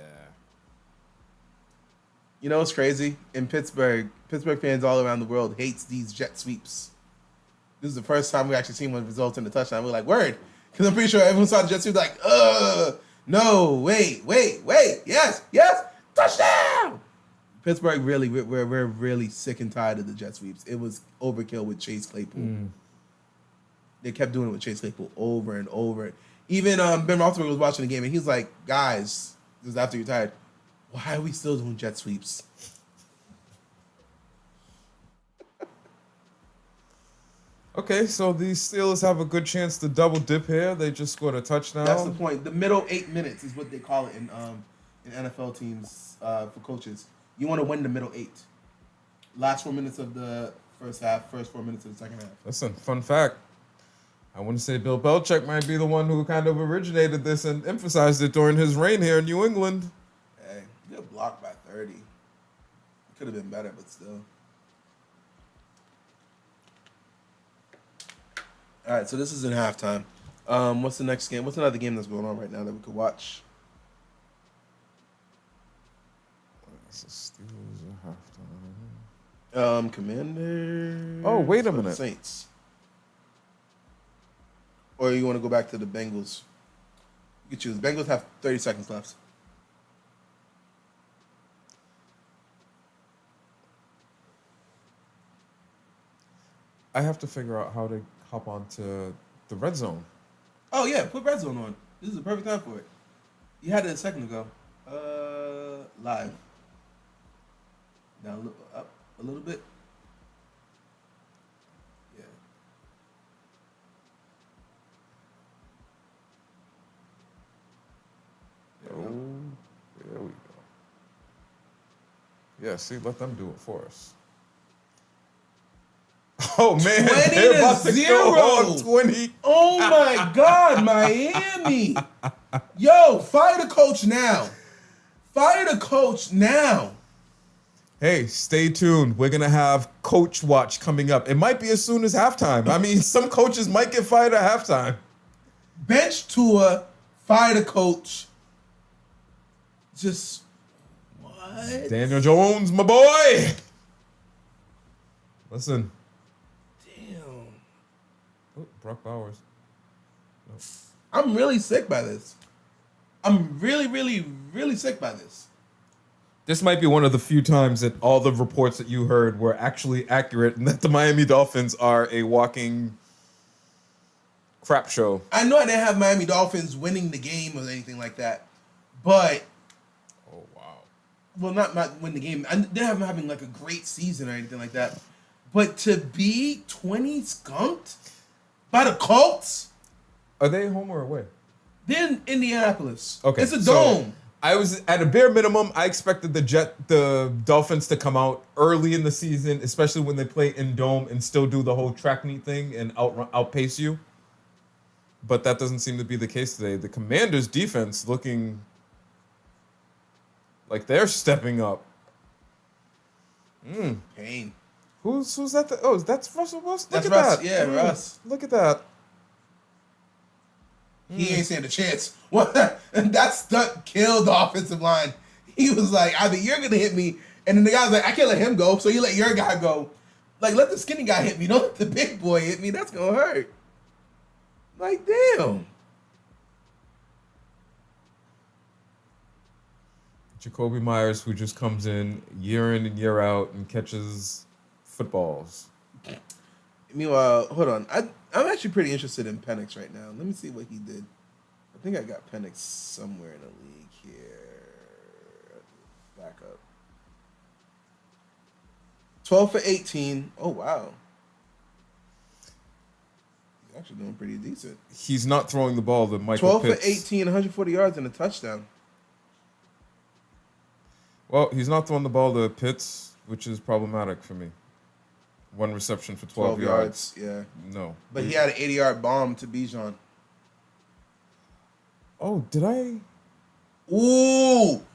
You know what's crazy? In Pittsburgh fans all around the world hates these jet sweeps. This is the first time we actually seen one result in a touchdown. We're like, word. Because I'm pretty sure everyone saw the jet sweep like, no, wait, yes, touchdown! Pittsburgh really, we're really sick and tired of the jet sweeps. It was overkill with Chase Claypool. They kept doing it with Chase Claypool over and over. Even Ben Roethlisberger was watching the game and he's like, guys, this is after you're tired. Why are we still doing jet sweeps? Okay, so the Steelers have a good chance to double dip here. They just scored a touchdown. That's the point. The middle 8 minutes is what they call it in NFL teams for coaches. You want to win the middle 8. Last 4 minutes of the first half, first 4 minutes of the second half. Listen, fun fact. I want to say Bill Belichick might be the one who kind of originated this and emphasized it during his reign here in New England. Hey, good block by 30. Could have been better, but still. All right, so this is in halftime. What's the next game? What's another game that's going on right now that we could watch? It's the Steelers at halftime. Commanders. Oh, wait a or the minute. Saints. Or you want to go back to the Bengals? You can choose. Bengals have 30 seconds left. I have to figure out how to hop onto the red zone. Oh yeah, put RedZone on. This is the perfect time for it. You had it a second ago. Live. Now look up a little bit. Yeah. There we go. There we go. Yeah, see, let them do it for us. Oh man, 20 they're to about to 0. go on 20. Oh my God, Miami! Yo, fire the coach now. Fire the coach now. Hey, stay tuned. We're gonna have Coach Watch coming up. It might be as soon as halftime. I mean, some coaches might get fired at halftime. Bench Tua, fire the coach. Just what? Daniel Jones, my boy. Listen. Damn. Oh, Brock Bowers. Nope. I'm really sick by this. I'm really, really, really sick by this. This might be one of the few times that all the reports that you heard were actually accurate and that the Miami Dolphins are a walking crap show. I know I didn't have Miami Dolphins winning the game or anything like that, but Oh, wow. well, not win the game. I didn't have them having like a great season or anything like that. But to be 20 skunked by the Colts, Are they home or away? then Indianapolis. Okay, It's a so dome. I was at a bare minimum. I expected the Dolphins to come out early in the season, especially when they play in dome and still do the whole track meet thing and outpace you. But that doesn't seem to be the case today. The Commanders' defense looking like they're stepping up. Pain. Who's that? Oh, that's Russell Wilson. Look That's at Russ. that. Yeah, Russ. Look at that. He ain't stand a chance. What? And that stunt killed the offensive line. He was like, either you're gonna hit me, and then the guy's like, I can't let him go, so you let your guy go. Like, let the skinny guy hit me. Don't let the big boy hit me. That's gonna hurt. Like, damn. Jacoby Myers, who just comes in and year out and catches footballs. Meanwhile, hold on. I'm actually pretty interested in Penix right now. Let me see what he did. I think I got Penix somewhere in the league here. Back up. 12 for 18. Oh, wow. He's actually doing pretty decent. He's not throwing the ball to Michael 12 Pitts. for 18, 140 yards and a touchdown. Well, he's not throwing the ball to Pitts, which is problematic for me. One reception for 12 yards. Yeah. No. But he had an 80-yard bomb to Bijan. Oh, did I? Ooh,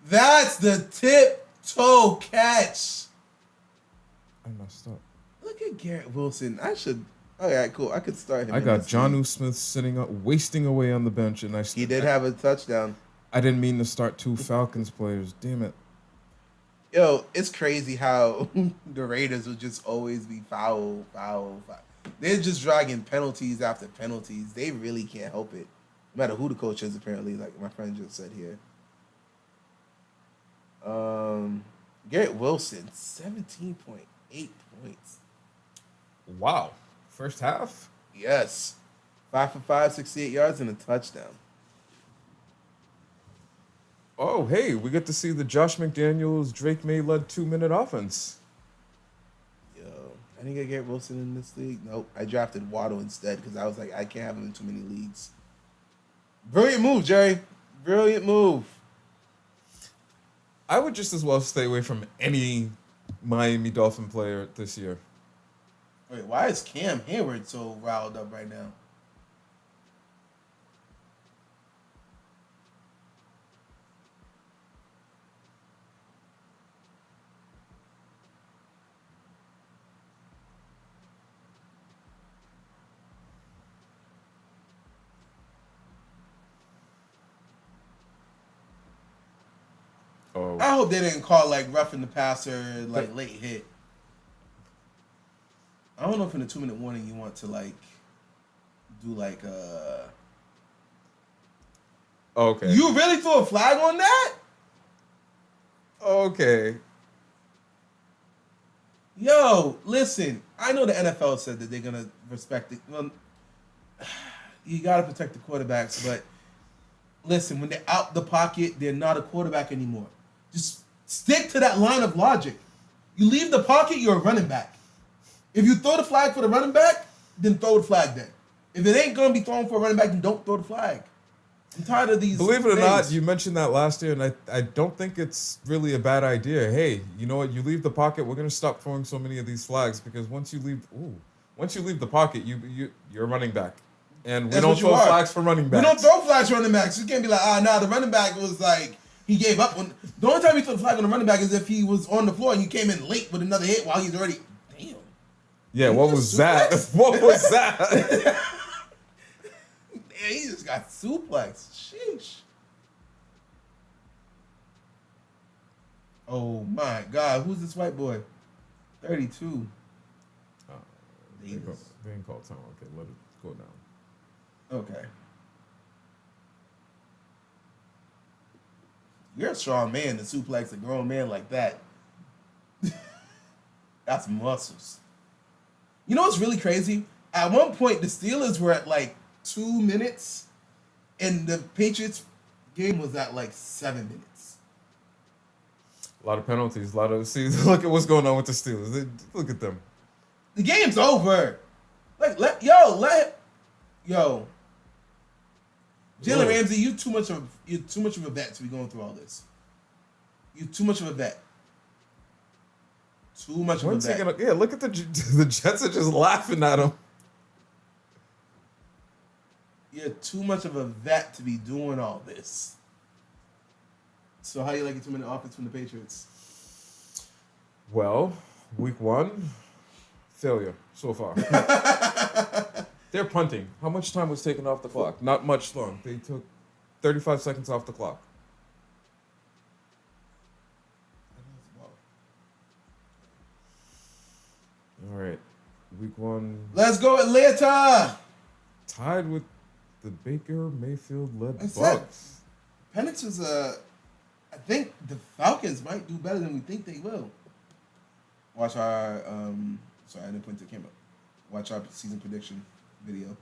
that's the tip-toe catch. I messed up. Look at Garrett Wilson. I should. All right, cool. I could start him. I in got this Jonnu league. Smith sitting up, wasting away on the bench, and He did have a touchdown. I didn't mean to start two Falcons players. Damn it. Yo, it's crazy how the Raiders will just always be foul. They're just dragging penalties after penalties. They really can't help it. No matter who the coach is, apparently, like my friend just said here. Garrett Wilson, 17.8 points. Wow. First half? Yes. 5 for 5, 68 yards, and a touchdown. Oh, hey, we get to see the Josh McDaniels, Drake May-led 2-minute offense. Yo, I didn't get Garrett Wilson in this league. Nope. I drafted Waddle instead because I was like, I can't have him in too many leagues. Brilliant move, Jerry. Brilliant move. I would just as well stay away from any Miami Dolphin player this year. Wait, why is Cam Hayward so riled up right now? Oh, I hope they didn't call like roughing the passer, like late hit. I don't know if in the 2-minute warning you want to like do like okay. You really threw a flag on that? Okay. Yo, listen. I know the NFL said that they're gonna respect it. Well, you gotta protect the quarterbacks, but listen, when they're out the pocket, they're not a quarterback anymore. Just stick to that line of logic. You leave the pocket, you're a running back. If you throw the flag for the running back, then throw the flag then. If it ain't gonna be thrown for a running back, then don't throw the flag. I'm tired of these. Believe it or things. not, you mentioned that last year, and I don't think it's really a bad idea. Hey, you know what? You leave the pocket, we're gonna stop throwing so many of these flags because once you leave the pocket, you're a running back, and we That's don't what you throw are. flags for running backs. We don't throw flags for running backs. You can't be like, the running back was like, he gave up. The only time you throw the flag on the running back is if he was on the floor and you came in late with another hit while he's already, damn. Yeah, what was that? What was that? Yeah, he just got suplexed. Sheesh. Oh my God, who's this white boy? 32. They didn't call time. Okay, let it go down. Okay. You're a strong man to suplex a grown man like that. That's muscles. You know what's really crazy? At one point, the Steelers were at like 2 minutes, and the Patriots game was at like 7 minutes. A lot of penalties. See, look at what's going on with the Steelers. Look at them. The game's over. Like, let yo. Jalen Ramsey, you're too much of a vet to be going through all this. You're too much of a vet. Too much of a vet. Yeah, look at the Jets are just laughing at him. You're too much of a vet to be doing all this. So how do you like your 2-minute offense from the Patriots? Well, week 1, failure so far. They're punting. How much time was taken off the clock? Not much long. They took 35 seconds off the clock. All right. Week 1. Let's go Atlanta! Tied with the Baker Mayfield-led I said, Bucks. Penix was I think the Falcons might do better than we think they will. Watch our sorry, I didn't point to the camera. Watch our season prediction video.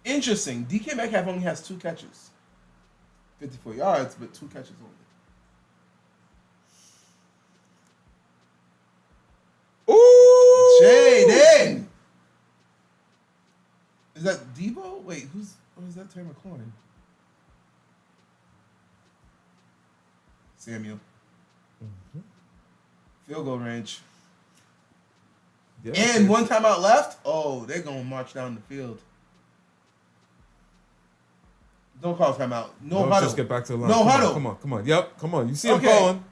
Interesting. DK Metcalf only has 2 catches. 54 yards, but 2 catches only. Ooh! Jaden! Is that Debo? Wait, is that Terry McLaurin? Samuel. Mm-hmm. Field goal range. Yeah, And 1 timeout left? Oh, they're going to march down the field. Don't call timeout. No huddle. Just get back to the line. No huddle. Come on. Yep, come on. You see him calling.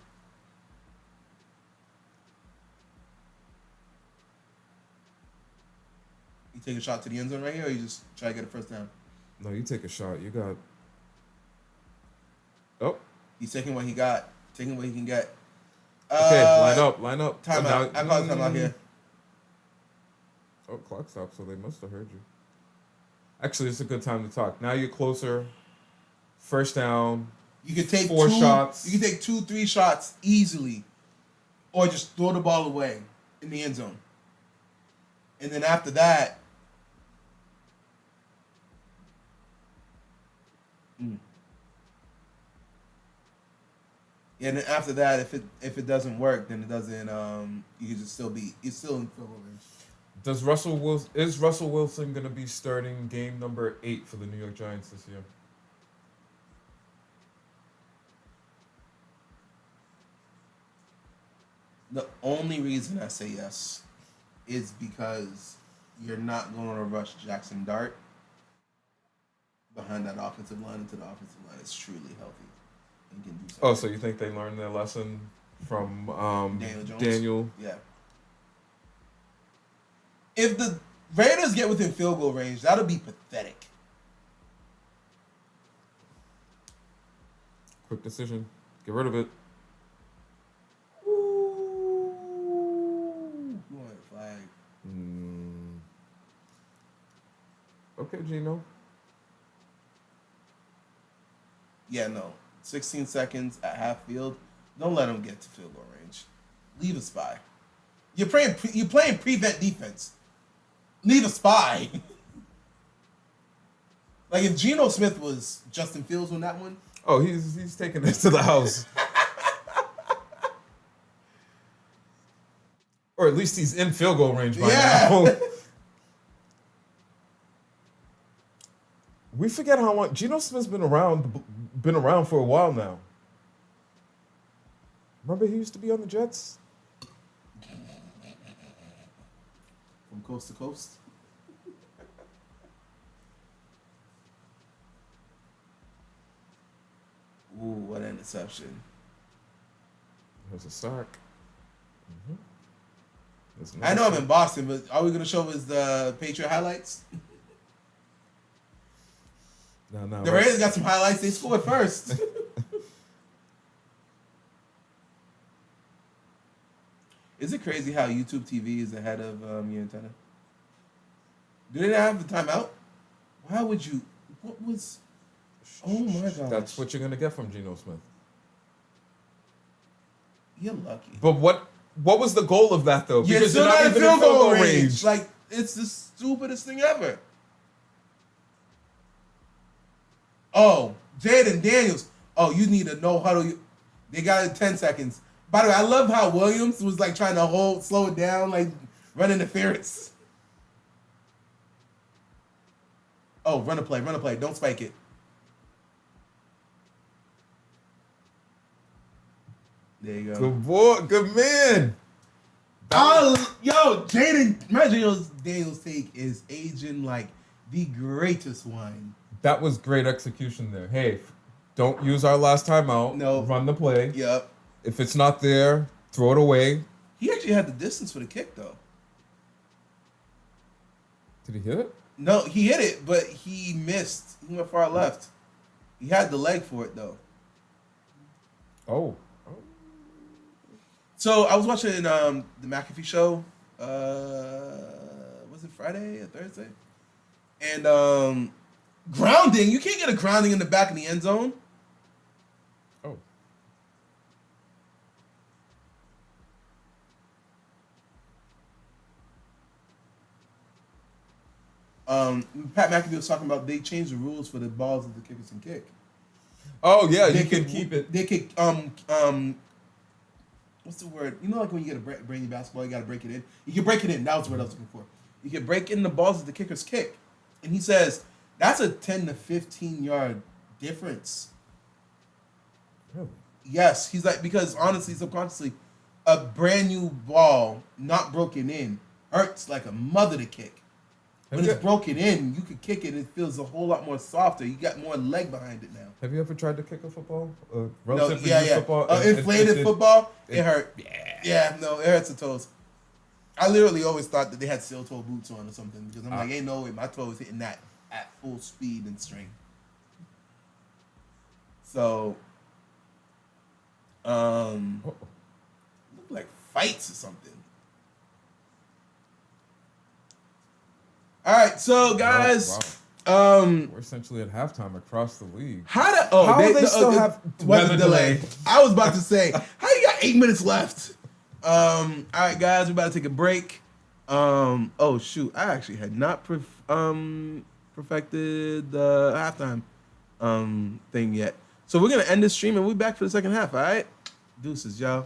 You take a shot to the end zone right here, or you just try to get a first down? No, you take a shot. You got... Oh. He's taking what he got. Taking what he can get. Okay, line up. Timeout. I call it timeout here. Oh, clock stopped, so they must have heard you. Actually, it's a good time to talk. Now you're closer. First down. You can take 4 shots. You can take 2, 3 shots easily, or just throw the ball away in the end zone. And then after that, yeah. And then after that, if it doesn't work, then it doesn't. You can just it's still in field goal range. Is Russell Wilson going to be starting game number 8 for the New York Giants this year? The only reason I say yes is because you're not going to rush Jackson Dart behind that offensive line until the offensive line is truly healthy and can do something. Oh, so you think they learned their lesson from Daniel Jones? Daniel? Yeah. If the Raiders get within field goal range, that'll be pathetic. Quick decision. Get rid of it. Ooh. You want a flag. Okay, Gino. Yeah, no. 16 seconds at half field. Don't let them get to field goal range. Leave a spy. You're playing prevent defense. Leave a spy. Like if Geno Smith was Justin Fields on that one. Oh, he's taking this to the house. Or at least he's in field goal range by now. We forget how long Geno Smith's been around for a while now. Remember he used to be on the Jets? From coast to coast. Ooh, what an interception. There's a sack. I know I'm in Boston, but are we going to show us the Patriot highlights? No. The Raiders got some highlights. They scored first. Is it crazy how YouTube TV is ahead of your antenna? Do they not have the timeout? Why would you? What was? Oh my gosh. That's what you're gonna get from Geno Smith. You're lucky. But what was the goal of that though? You're still not in field goal range. Like it's the stupidest thing ever. Oh, Jaden Daniels. Oh, you need a no huddle. They got it in 10 seconds. By the way, I love how Williams was like trying to slow it down, like run interference. Oh, run a play. Don't spike it. There you go. Good boy, good man. Yo, Daniels' take is aging like the greatest wine. That was great execution there. Hey, don't use our last timeout. No. Run the play. Yep. If it's not there, throw it away. He actually had the distance for the kick, though. Did he hit it? No, he hit it, but he missed. He went far left. He had the leg for it, though. Oh. So I was watching the McAfee show. Was it Friday or Thursday? And grounding. You can't get a grounding in the back of the end zone. Oh. Pat McAfee was talking about they changed the rules for the balls that the kickers can kick. Oh yeah, They you can keep it. They could what's the word? You know, like when you get a brainy basketball, you got to break it in. You can break it in. That was what I was looking for. You can break in the balls that the kickers kick, and he says that's a 10 to 15 yard difference. Really? Yes, he's like, because honestly, subconsciously, a brand new ball not broken in hurts like a mother to kick. When it's broken in, you can kick it. It feels a whole lot more softer. You got more leg behind it now. Have you ever tried to kick a football? Relatively used football? Inflated football? It hurt. Yeah, no, it hurts the toes. I literally always thought that they had steel toe boots on or something because I'm like, ain't no way my toe is hitting that at full speed and strength. So, look like fights or something. All right, so guys, wow. We're essentially at halftime across the league. How they still have weather delay? I was about to say, how you got 8 minutes left? All right, guys, we're about to take a break. Oh shoot, I actually had not perfected the halftime thing yet. So we're gonna end this stream and we'll be back for the second half. All right, deuces, y'all.